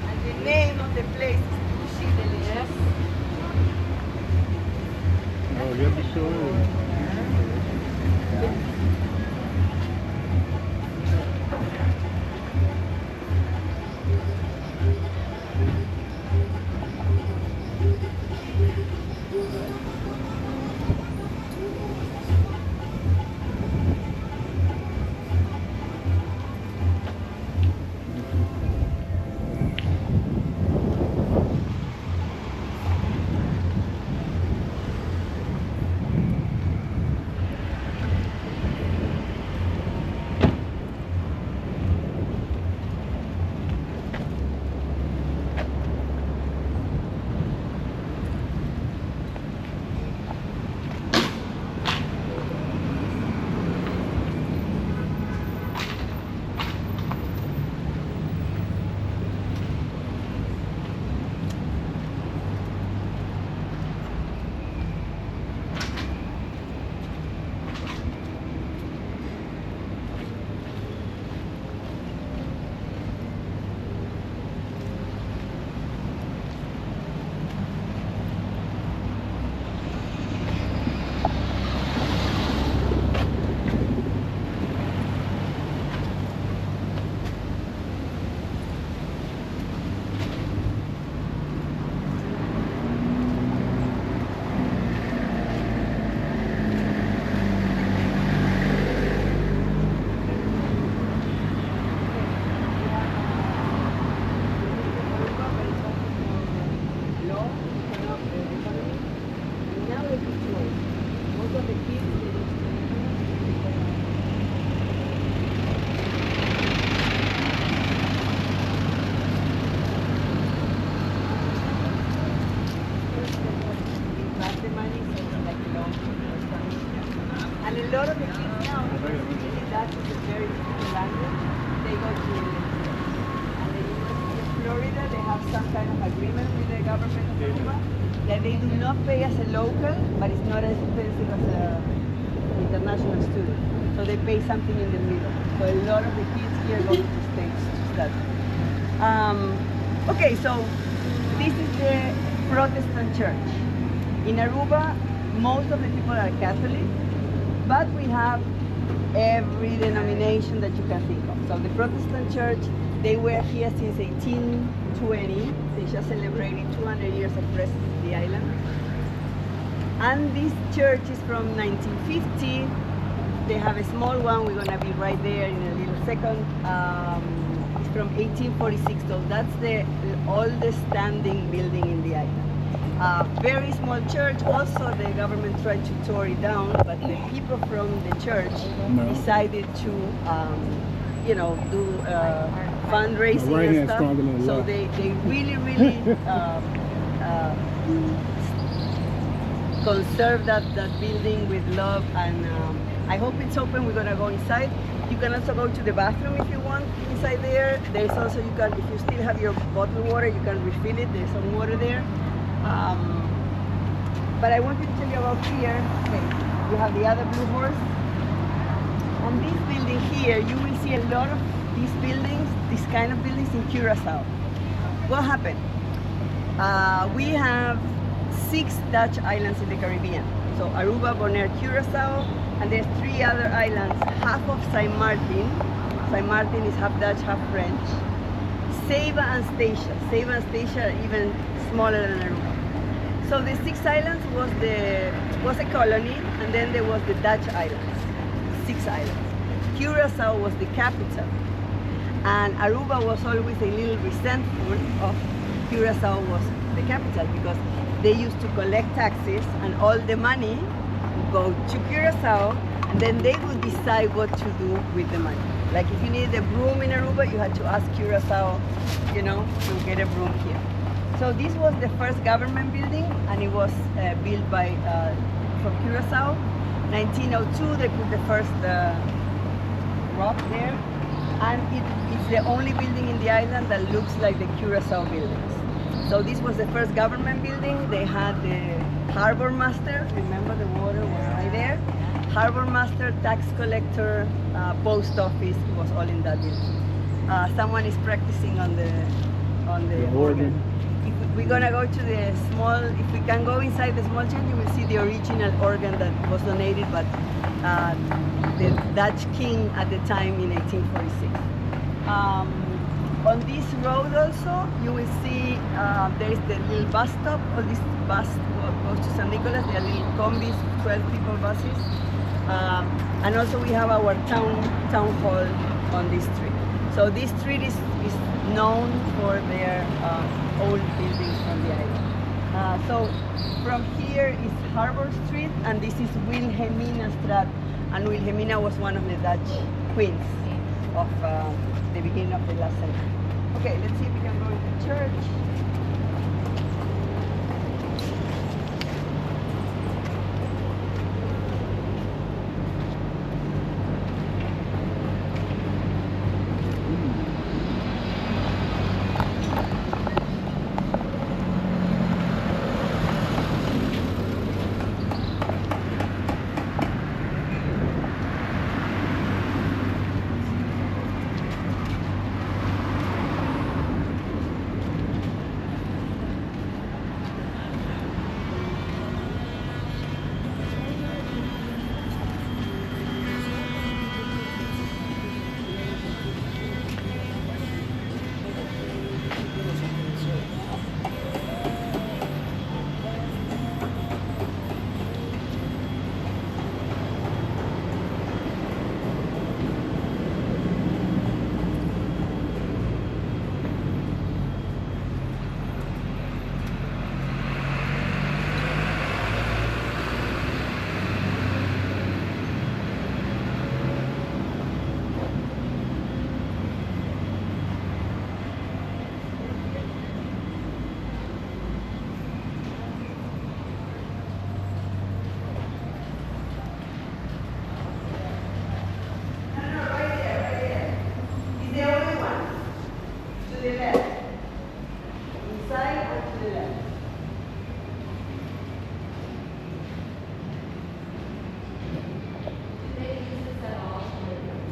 and the name of the place is Tushi. Oh, you have to show it. And a lot of the kids now, because that is a very difficult language, they go to and the University of Florida, they have some kind of agreement with the government of Aruba that they do not pay as a local, but it's not as expensive as an international student. So they pay something in the middle. So a lot of the kids here go to the States to study. Okay, so this is the Protestant church. In Aruba, most of the people are Catholic, but we have every denomination that you can think of. So the Protestant church, they were here since 1820. They just celebrated 200 years of presence in the island. And this church is from 1950. They have a small one, we're gonna be right there in a little second. It's from 1846, so that's the oldest standing building in the island. Very small church. Also, the government tried to tear it down, but the people from the church decided to, you know, do fundraising and stuff. So they really, really conserve that building with love, and I hope it's open. We're gonna go inside. You can also go to the bathroom if you want inside there. There's also, you can, if you still have your bottled water, you can refill it. There's some water there. But I wanted to tell you about here. Okay, you have the other Blue Horse. On this building here, you will see a lot of these buildings, these kind of buildings in Curacao. What happened? We have 6 Dutch islands in the Caribbean. So Aruba, Bonaire, Curacao, and there's 3 other islands, half of Saint Martin. Saint Martin is half Dutch, half French. Saba and Statia. Saba and Statia are even smaller than Aruba. So the 6 islands was a colony, and then there was the Dutch islands, 6 islands. Curacao was the capital, and Aruba was always a little resentful of Curacao was the capital, because they used to collect taxes and all the money would go to Curacao, and then they would decide what to do with the money. Like if you needed a broom in Aruba, you had to ask Curacao, you know, to get a broom here. So this was the first government building, and it was built by from Curacao. 1902, they put the first rock there, and it's the only building in the island that looks like the Curacao buildings. So this was the first government building. They had the harbor master. Remember, the water was right there. Harbor master, tax collector, post office. It was all in that building. Someone is practicing on the organ. If we're gonna go to the small, if we can go inside the small church, you will see the original organ that was donated by the Dutch king at the time in 1846. On this road also, you will see there is the little bus stop. All this bus goes to San Nicolas. There are little combis, 12 people buses. And also we have our town hall on this street. So this street is known for their old buildings on the island. So from here is Harbor Street, and this is Wilhelmina Straat. And Wilhelmina was one of the Dutch queens of the beginning of the last century. Okay, let's see if we can go into church.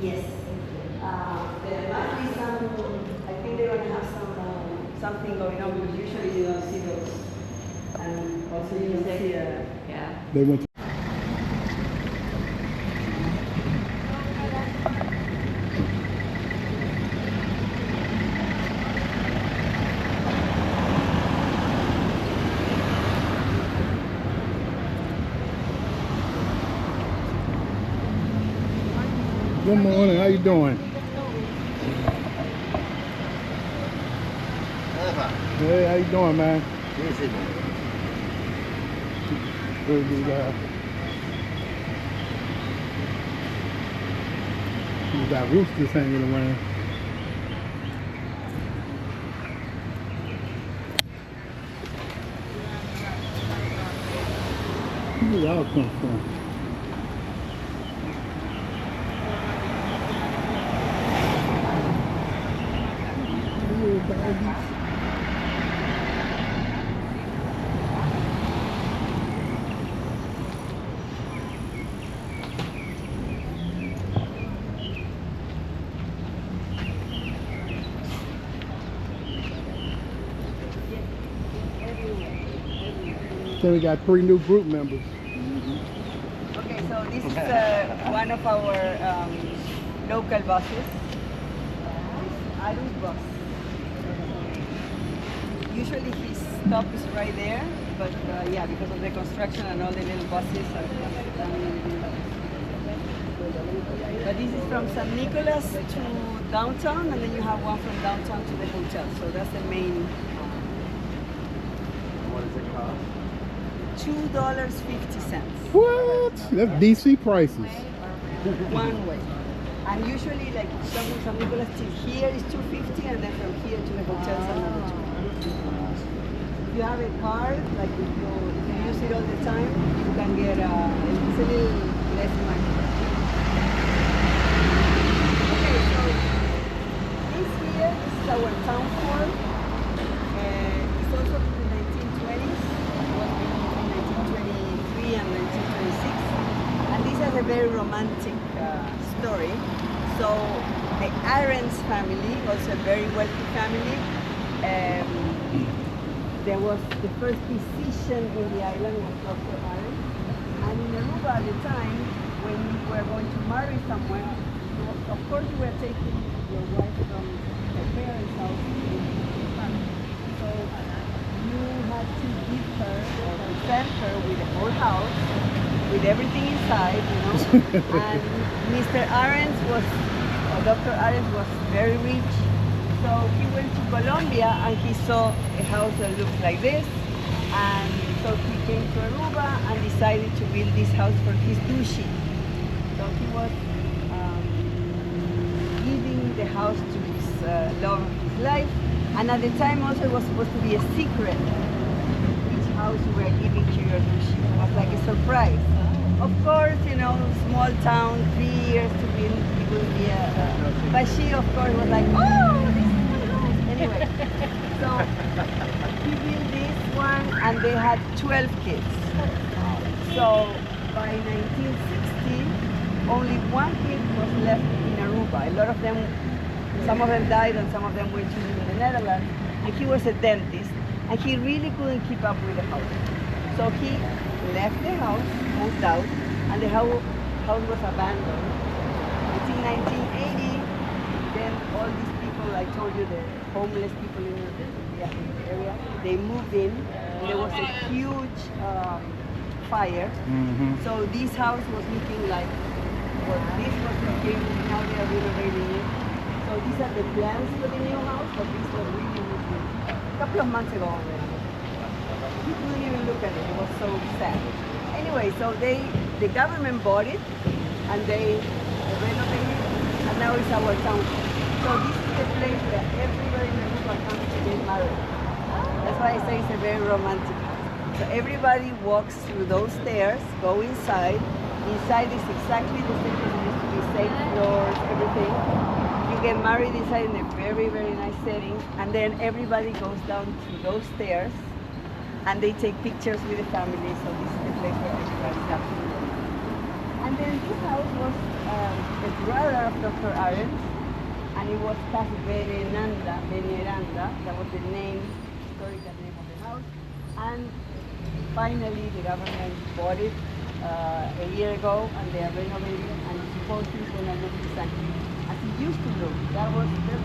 Yes. There might be some, I think they're going to have something going on, because usually you don't see those. And also you don't see, yeah. They went to Good morning, how you doing? Hey, how you doing, man? Good, good, you got roosters hanging around. Where y'all come from? Little doggies. So we got 3 new group members. Okay, so this is one of our local buses. This Aruba bus. Usually his stop is right there, but yeah, because of the construction and all the little buses are but this is from San Nicolas to downtown, and then you have one from downtown to the hotel. So that's the main. What does it cost? $2.50 What? That's DC prices. one way. And usually, like from San Nicolas to here is $2.50, and then from here to the hotels another $2. If you have a card, like if you use it all the time, you can get it's a little less money. Okay, so this here is our town hall. It's also from the 1920s. It was between 1923 and 1926. And this has a very romantic story. So the Arends family was a very wealthy family. There was the first physician in the island was Dr. Arends. And in Aruba at the time, when you were going to marry someone, of course you were taking your wife from her parents' house to the family. So you had to give her or present her with the whole house, with everything inside, you know. And Mr. Arends was, or Dr. Arends was very rich. So he went to Colombia and he saw a house that looks like this. And so he came to Aruba and decided to build this house for his duchy. So he was giving the house to his love of his life. And at the time also it was supposed to be a secret. Which house you were giving to your duchy. It was like a surprise. Of course, you know, small town, 3 years to build, it will be but she of course was like, oh, this is my house. Anyway, so he built this one and they had 12 kids. So by 1960, only one kid was left in Aruba. A lot of them, some of them died and some of them went to live in the Netherlands. And he was a dentist and he really couldn't keep up with the house. So he left the house, moved out, and the house was abandoned. Until 1980, then all these people, I told you, the homeless people in the area, they moved in, and there was a huge fire. So this house was looking like what this was looking, now they are renovating it. So these are the plans for the new house, but this was really looking a couple of months ago already. You couldn't even look at it, it was so sad. Anyway, so the government bought it and they renovated it, and now it's our town. So this is the place where everybody in Aruba comes to get married. That's why I say it's a very romantic house. So everybody walks through those stairs, go inside. Inside is exactly the same as it used to be, same floors, everything. You get married inside in a very, very nice setting, and then everybody goes down to those stairs and they take pictures with the family. So this is the place where everybody comes. And then this house was the brother of Dr. Arends, and it was Casa Veneranda, that was the name, historical name of the house. And finally the government bought it a year ago, and they are renovating it, and supposedly it's going to look exactly as it used to look. That's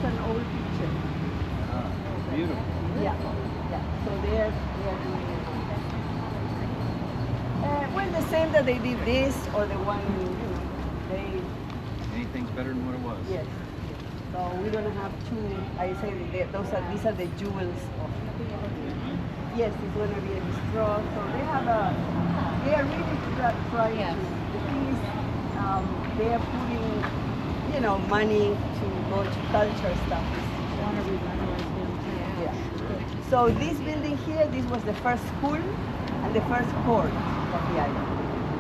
an old picture. Beautiful. Yeah. So they are doing it. Well, the same that they did this, or the one, they. Anything's better than what it was. Yes. So we're gonna have two. I say these are the jewels of. Yes, it's gonna be a bistro. So they are really trying to. The thing is, they are putting, money to go to culture stuff. Yeah. So this building here, this was the first school and the first court. So of the island.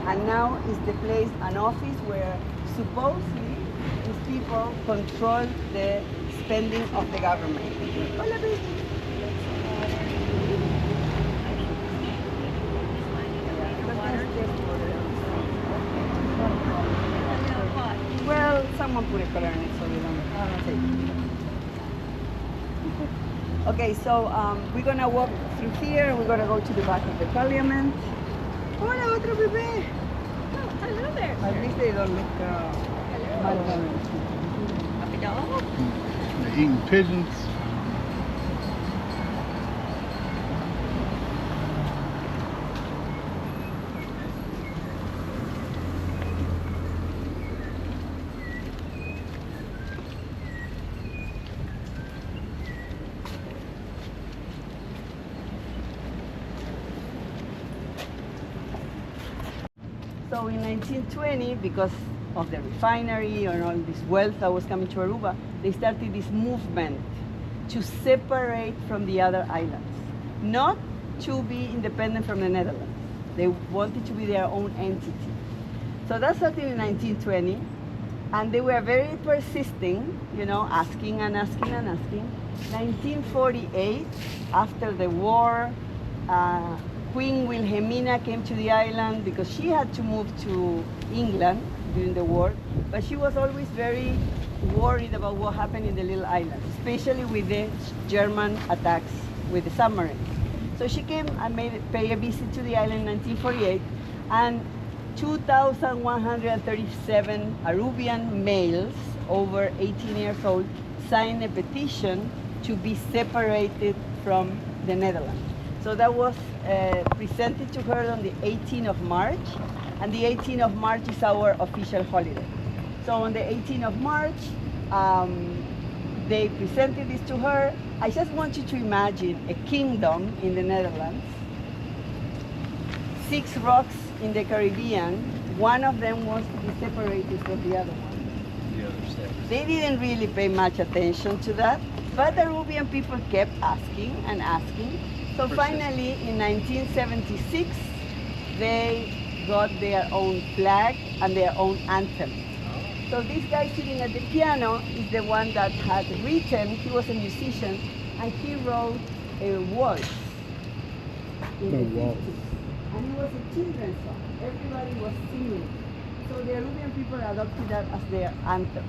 And now is the place, an office where supposedly these people control the spending of the government. Hola, baby. Well, someone put a color in it so we don't take it. Okay, so we're gonna walk through here. We're gonna go to the back of the parliament. Hola, otro bebé. Oh, hello there. At least they don't look malnourished. Puppy dog. They're eating pigeons. So in 1920, because of the refinery and all this wealth that was coming to Aruba, they started this movement to separate from the other islands, not to be independent from the Netherlands. They wanted to be their own entity. So that started in 1920, and they were very persisting, you know, asking and asking and asking. 1948, after the war, Queen Wilhelmina came to the island because she had to move to England during the war, but she was always very worried about what happened in the little island, especially with the German attacks with the submarines. So she came and paid a visit to the island in 1948, and 2,137 Arubian males over 18 years old signed a petition to be separated from the Netherlands. So that was presented to her on the 18th of March, and the 18th of March is our official holiday. So on the 18th of March, they presented this to her. I just want you to imagine a kingdom in the Netherlands, 6 rocks in the Caribbean. One of them wants to be separated from the other one. They didn't really pay much attention to that, but the Arubian people kept asking and asking. So finally, in 1976, they got their own flag and their own anthem. So this guy sitting at the piano is the one that had written, he was a musician, and he wrote a waltz. In the 50s. And it was a children's song. Everybody was singing. So the Arubian people adopted that as their anthem.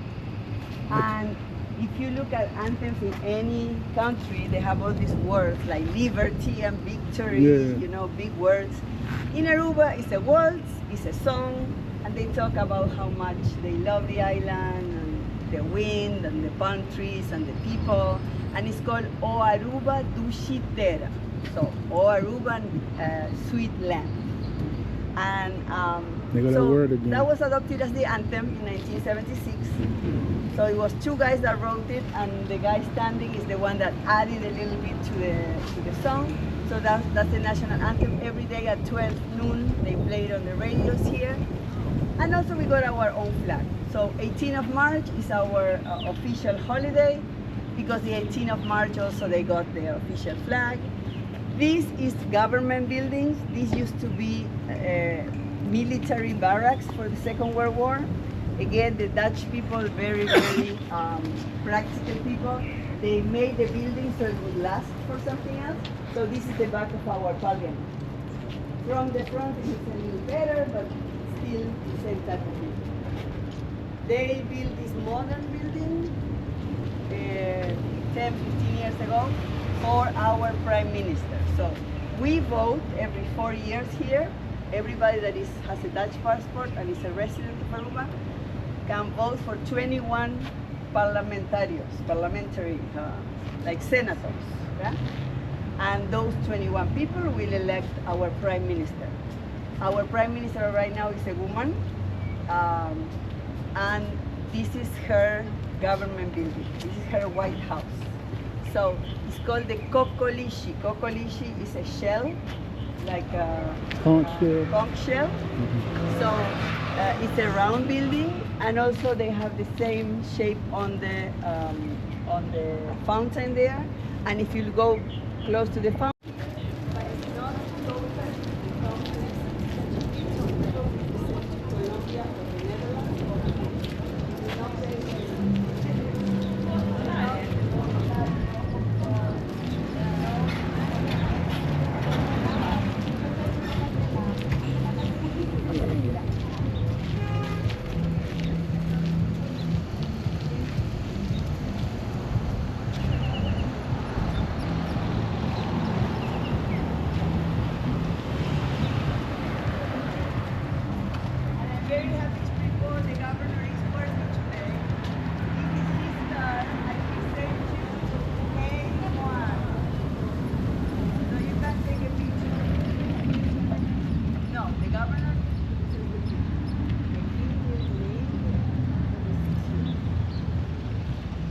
And if you look at anthems in any country, they have all these words like liberty and victory, you know, big words. In Aruba, it's a waltz, it's a song, and they talk about how much they love the island, and the wind, and the palm trees, and the people. And it's called O Aruba Dushitera. So, O Aruba, sweet land. And so that was adopted as the anthem in 1976. So it was 2 guys that wrote it, and the guy standing is the one that added a little bit to the song. So that's the national anthem. Every day at 12 noon, they play it on the radios here. And also we got our own flag. So 18th of March is our official holiday, because the 18th of March also they got their official flag. This is government buildings. This used to be military barracks for the Second World War. Again, the Dutch people, very, very practical people. They made the building so it would last for something else. So this is the back of our parliament. From the front, it's a little better, but still the same type of building. They built this modern building 10, 15 years ago for our prime minister. So we vote every 4 years here. Everybody that has a Dutch passport and is a resident of Aruba can vote for 21 parliamentary, like senators. Yeah? And those 21 people will elect our prime minister. Our prime minister right now is a woman, and this is her government building. This is her White House. So it's called the Kokolishi. Kokolishi is a shell, like a conch shell. Mm-hmm. So it's a round building, and also they have the same shape on the fountain there. And if you go close to the fountain, but it's not open, the fountain for the governor is working today. This is his car, and he sent you A1. So you can take a picture. No, the governor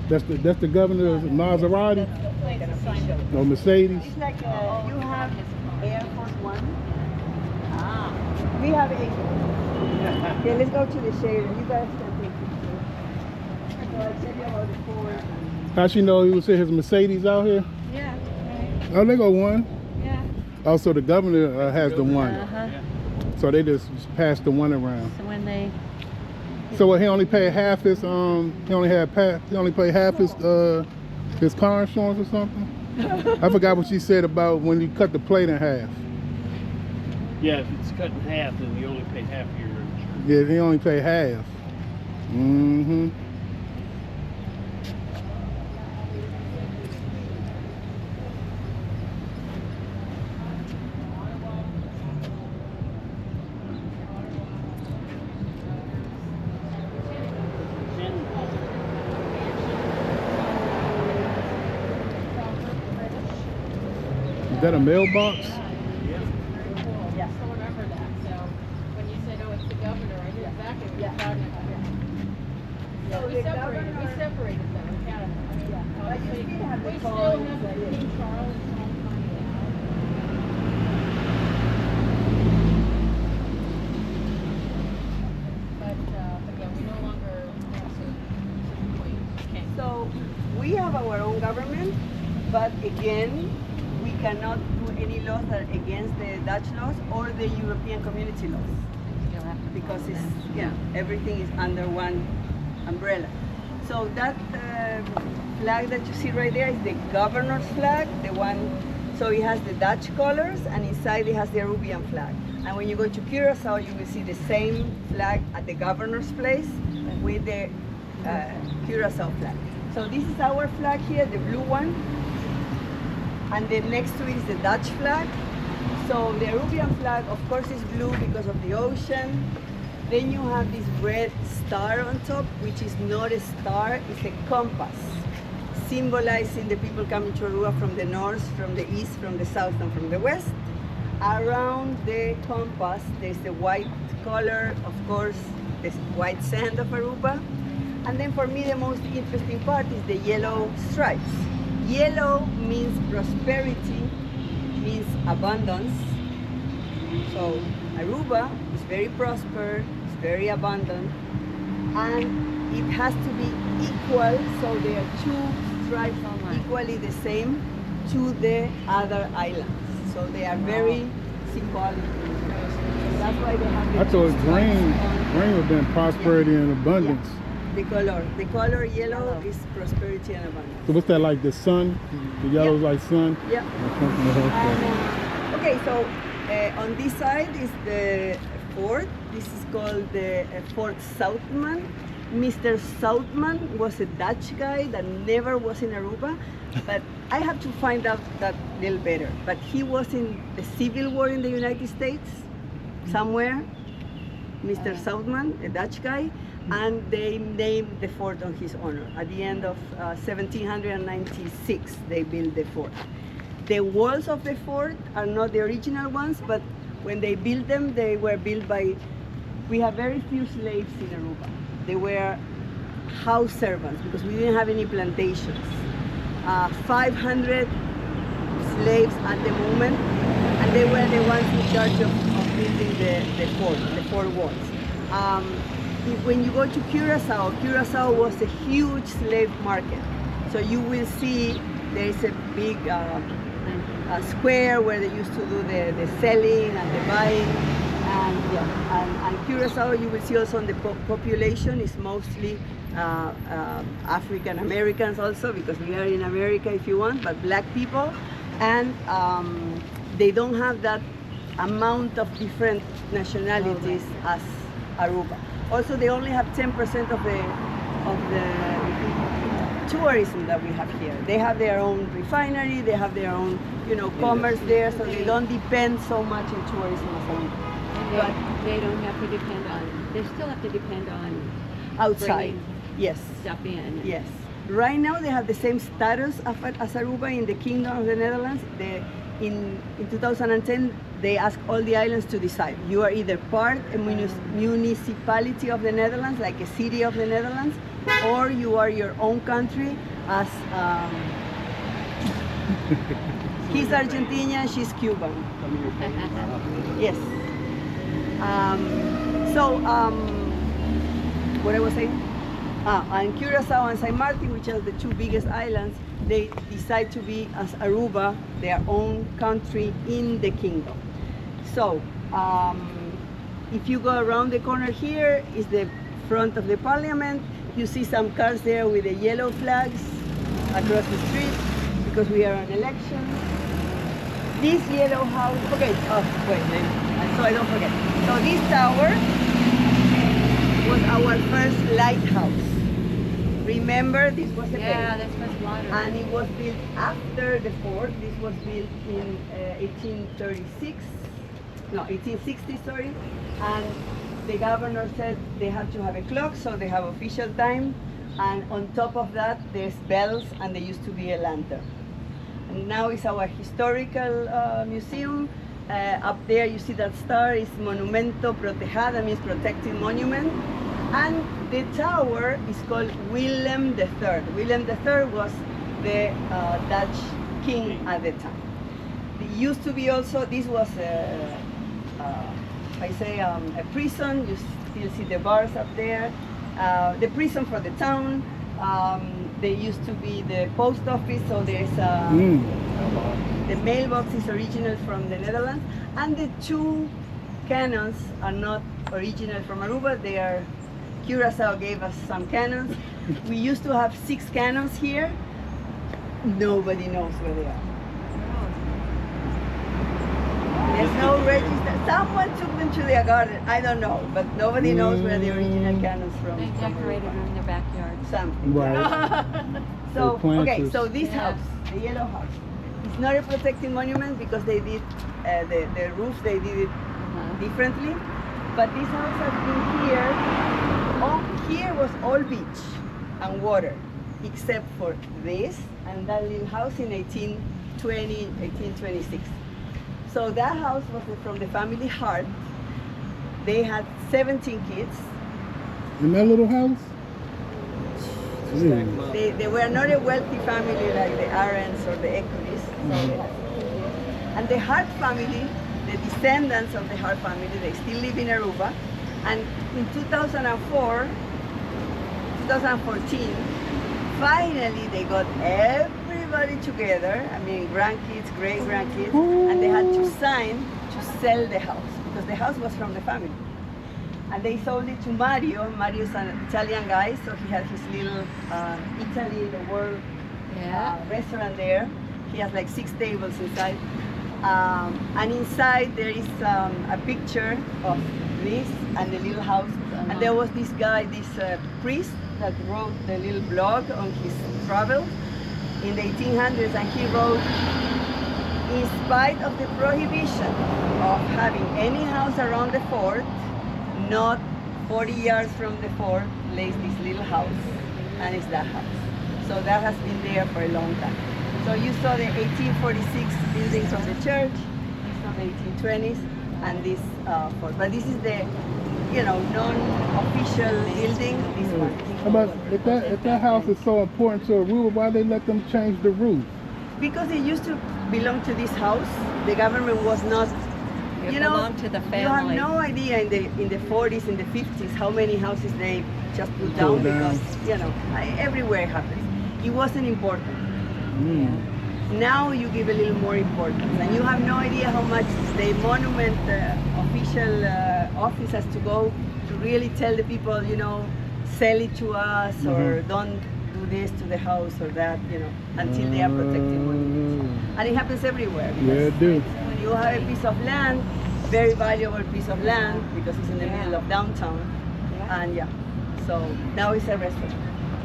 That's the governor of Maserati or Mercedes. It's like you have Air Force One. Ah, we have A. Okay, let's go to the shade. You guys can take pictures. So I'll tell you about the Ford. How she know he was his Mercedes out here? Yeah, right. Oh, they go one. Yeah. Also, the governor has the one. Uh-huh. So they just passed the one around. So when they So what, he only paid half his he only paid half his car insurance or something? I forgot what she said about when you cut the plate in half. Yeah, if it's cut in half, then you only pay half your insurance. Yeah, he only paid half. Mm-hmm. Is that a mailbox? So remember that. So when you said, oh, it's the governor, I knew exactly what you're talking about. So we separated them in Canada. I mean, obviously, we still have the King Charles home coming out. But yeah, we no longer So we have our own government, but again, we cannot do any laws that are against the Dutch laws or the European Community laws, because it's everything is under one umbrella. So that flag that you see right there is the governor's flag, the one. So it has the Dutch colors, and inside it has the Arubian flag. And when you go to Curacao, you will see the same flag at the governor's place with the Curacao flag. So this is our flag here, the blue one. And then next to it is the Dutch flag. So the Arubian flag, of course, is blue because of the ocean. Then you have this red star on top, which is not a star, it's a compass, symbolizing the people coming to Aruba from the north, from the east, from the south, and from the west. Around the compass, there's the white color, of course, the white sand of Aruba. And then for me, the most interesting part is the yellow stripes. Yellow means prosperity, means abundance. So Aruba is very prosperous, it's very abundant, and it has to be equal, so there are two stripes equally the same to the other islands. So they are very symbolic. That's why they have the I thought grain would have been prosperity and abundance. Yeah. The color yellow is prosperity and abundance. So what's that, like the sun? The yellow is like sun? Yeah. And, okay, so on this side is the fort. This is called the Fort Southman. Mr. Southman was a Dutch guy that never was in Aruba, but I have to find out that a little better. But he was in the Civil War in the United States, somewhere, Mr. Southman, a Dutch guy, and they named the fort on his honor. At the end of 1796, they built the fort. The walls of the fort are not the original ones, but when they built them, they were built by, we have very few slaves in Aruba. They were house servants because we didn't have any plantations. 500 slaves at the moment, and they were the ones in charge of building the fort walls. When you go to Curacao, Curacao was a huge slave market. So you will see there is a big square where they used to do the selling and the buying. And Curacao, you will see also on the population is mostly African Americans also, because we are in America if you want, but black people. And they don't have that amount of different nationalities as Aruba. Also, they only have 10% of the tourism that we have here. They have their own refinery, they have their own, commerce there, so they don't depend so much on tourism as Aruba. But they don't have to depend on They still have to depend on outside. bringing Yes. stuff in. Yes. Right now they have the same status as Aruba in the Kingdom of the Netherlands. In 2010, they asked all the islands to decide. You are either part a municipality of the Netherlands, like a city of the Netherlands, or you are your own country as he's Argentinian, she's Cuban. Yes. What I was saying? And Curacao and Saint Martin, which are the two biggest islands, they decide to be as Aruba, their own country in the kingdom. So, if you go around the corner here, is the front of the parliament. You see some cars there with the yellow flags across the street because we are on election. This yellow house, okay, so I don't forget. So this tower was our first lighthouse. Remember, this was a Yeah, bay. this was Lauderdale. And it was built after the fort. This was built in 1860, sorry. And the governor said they have to have a clock, so they have official time. And on top of that, there's bells, and there used to be a lantern. And now it's our historical museum. Up there you see that star is Monumento Protegido, that means protected monument. And the tower is called Willem III. Willem III was the Dutch king at the time. It used to be also, this was a prison. You still see the bars up there. The prison for the town. There used to be the post office, so there's the mailbox is original from the Netherlands, and the two cannons are not original from Aruba. They are, Curacao gave us some cannons. We used to have 6 cannons here. Nobody knows where they are. There's no register. Someone took them to their garden. I don't know, but nobody knows where the original cannons from. They decorated them in their backyard. Something. Right. So, They okay, planted. so this house, the yellow house, it's not a protected monument because they did the roof, they did it differently. But this house has been here. Here was all beach and water, except for this and that little house in 1826. So that house was from the family Hart. They had 17 kids. In that little house? They were not a wealthy family like the Arends or the Ecuries. So they had 17 kids. And the Hart family, the descendants of the Hart family, they still live in Aruba. And in 2014, finally they got everybody together, I mean grandkids, great-grandkids, and they had to sign to sell the house because the house was from the family. And they sold it to Mario. Mario is an Italian guy, so he had his little Italy, the world restaurant there. He has like 6 tables inside. And inside there is a picture of this and the little house. And there was this guy, this priest that wrote the little blog on his travels in the 1800s, and he wrote, in spite of the prohibition of having any house around the fort, not 40 yards from the fort lays this little house, and it's that house. So that has been there for a long time. So you saw the 1846 buildings of the church, this from the 1820s, and this fort. But this is the, non-official building, this one. How about if that house is so important to Aruba, why they let them change the roof? Because it used to belong to this house. The government was not, It belonged to the family. You have no idea in the 40s, in the 50s, how many houses they just put down because, everywhere it happens. It wasn't important. Now you give a little more importance, and you have no idea how much the monument official office has to go to really tell the people, sell it to us or don't do this to the house or that, until they are protected monuments. And it happens everywhere. Yeah, it do. When you have a piece of land, very valuable piece of land because it's in the middle of downtown, and so now it's a restaurant.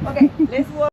Okay, let's walk.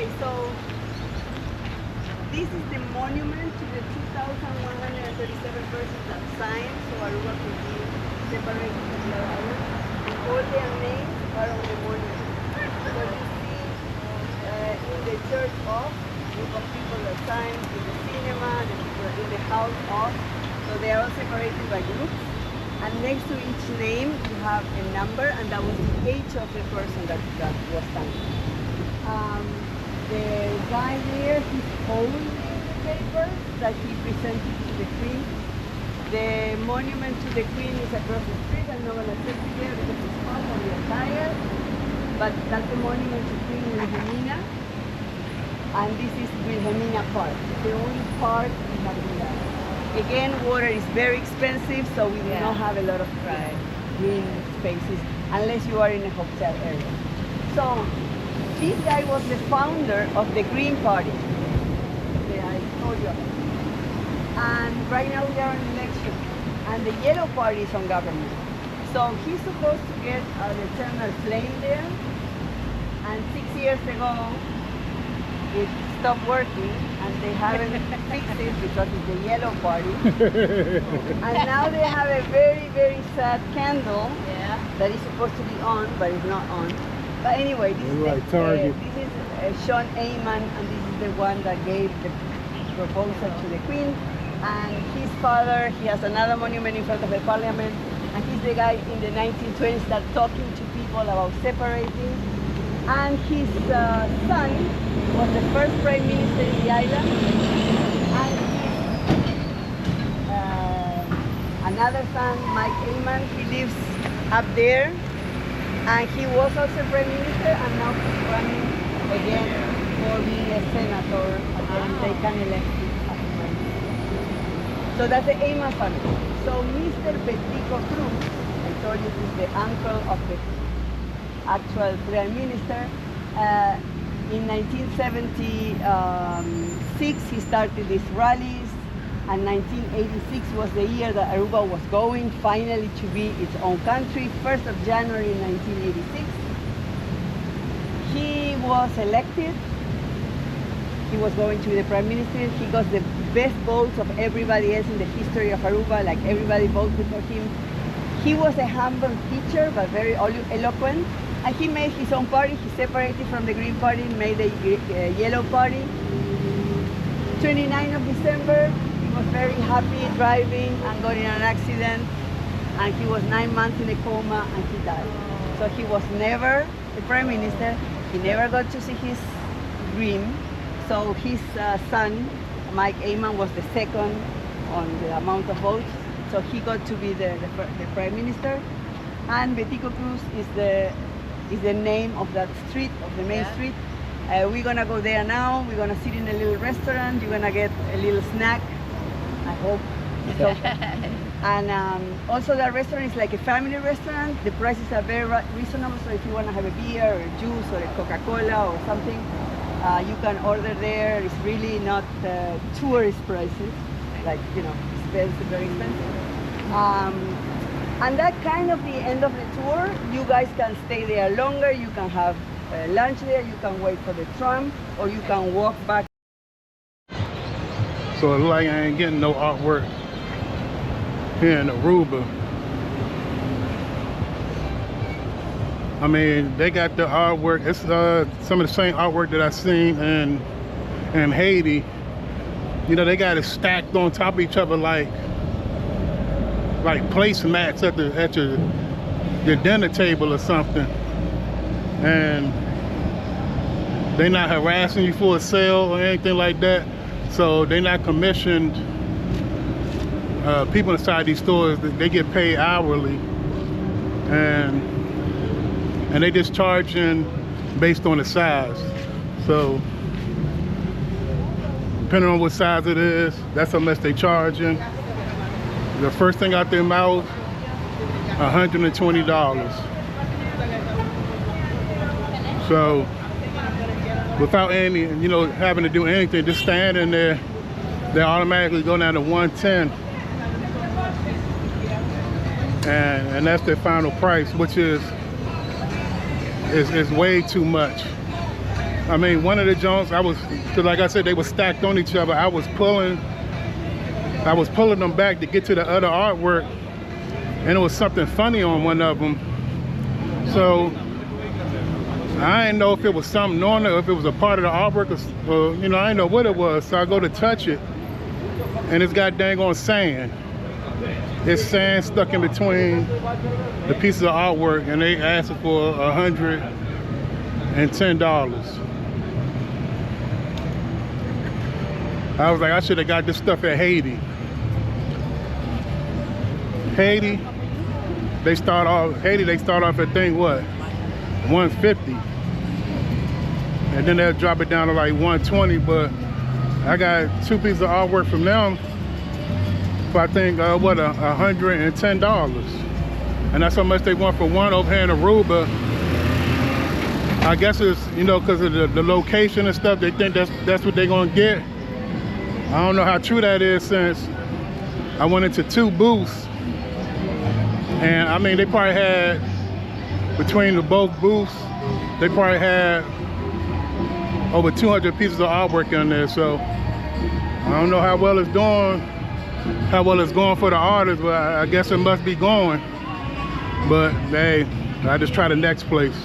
Okay, so this is the monument to the 2,137 persons that signed, so Aruba could be separated from the island. And all their names are on the monument. So you see in the church off, group of people that signed, in the cinema, the people in the house off. So they are all separated by groups. And next to each name, you have a number, and that was the age of the person that was signed. The guy here, he owned the paper that he presented to the Queen. The monument to the Queen is across the street. I'm not going to take it here because it's hot and we are tired. But that's the monument to Queen Wilhelmina. And this is Wilhelmina Park, the only park we have here. Again, water is very expensive, so we do not have a lot of green spaces unless you are in a hotel area. So this guy was the founder of the Green Party. I told you about. And right now we are on election, and the Yellow Party is on government. So he's supposed to get an eternal flame there, and 6 years ago it stopped working, and they haven't fixed it because it's the Yellow Party. And now they have a very, very sad candle that is supposed to be on, but it's not on. But anyway, this is Sean Ayman, and this is the one that gave the proposal to the Queen. And his father, he has another monument in front of the parliament, and he's the guy in the 1920s that talking to people about separating. And his son was the first prime minister in the island, and his, another son, Mike Ayman, he lives up there, and he was also prime minister, and now he's running again for being a senator, and they can elect him as prime minister. So that's the Ayman family. So Mr. Betico Cruz, I told you this is the uncle of the actual prime minister. In 1976 he started these rallies, and 1986 was the year that Aruba was going finally to be its own country, 1st of January 1986. He was elected. He was going to be the prime minister. He got the best votes of everybody else in the history of Aruba, like everybody voted for him. He was a humble teacher, but very eloquent. And he made his own party. He separated from the Green Party, made a Yellow Party. 29th of December, he was very happy driving and got in an accident. And he was 9 months in a coma, and he died. So he was never the prime minister. He never got to see his dream. So his son, Mike Ayman, was the second on the amount of votes. So he got to be the prime minister. And Betico Cruz is the name of that street, of the main street. We're gonna go there now. We're gonna sit in a little restaurant. You're gonna get a little snack, I hope. So, and also the restaurant is like a family restaurant. The prices are very reasonable. So if you wanna have a beer or a juice or a Coca-Cola or something, you can order there. It's really not tourist prices, like, you know, it's very expensive. And that kind of the end of the tour. You guys can stay there longer. You can have lunch there. You can wait for the tram, or you can walk back. So it's like I ain't getting no artwork here in Aruba. I mean, they got the artwork. It's some of the same artwork that I seen in Haiti. You know, they got it stacked on top of each other like placemats at your dinner table or something. And they're not harassing you for a sale or anything like that. So they're not commissioned. People inside these stores, they get paid hourly, and they just charging based on the size. So depending on what size it is, that's how much they charging. The first thing out their mouth, $120. So without any, you know, having to do anything, just standing there, they automatically go down to 110. And that's their final price, which is way too much. I mean, one of the joints, cause like I said, they were stacked on each other. I was pulling them back to get to the other artwork, and it was something funny on one of them. So I didn't know if it was something on it, or if it was a part of the artwork, or you know, I didn't know what it was. So I go to touch it, and it's got dang on sand. It's sand stuck in between the pieces of artwork, and they asked for $110. I was like, I should have got this stuff at Haiti. Haiti, they start off at thing what? 150. And then they'll drop it down to like 120, but I got 2 pieces of artwork from them for I think what, $110. And that's how much they want for one over here in Aruba. I guess it's, you know, because of the location and stuff, they think that's what they're gonna get. I don't know how true that is, since I went into 2 booths, and I mean, they probably had, between both booths, they probably had over 200 pieces of artwork in there. So I don't know how well it's going for the artists, but I guess it must be going. But hey, I just try the next place.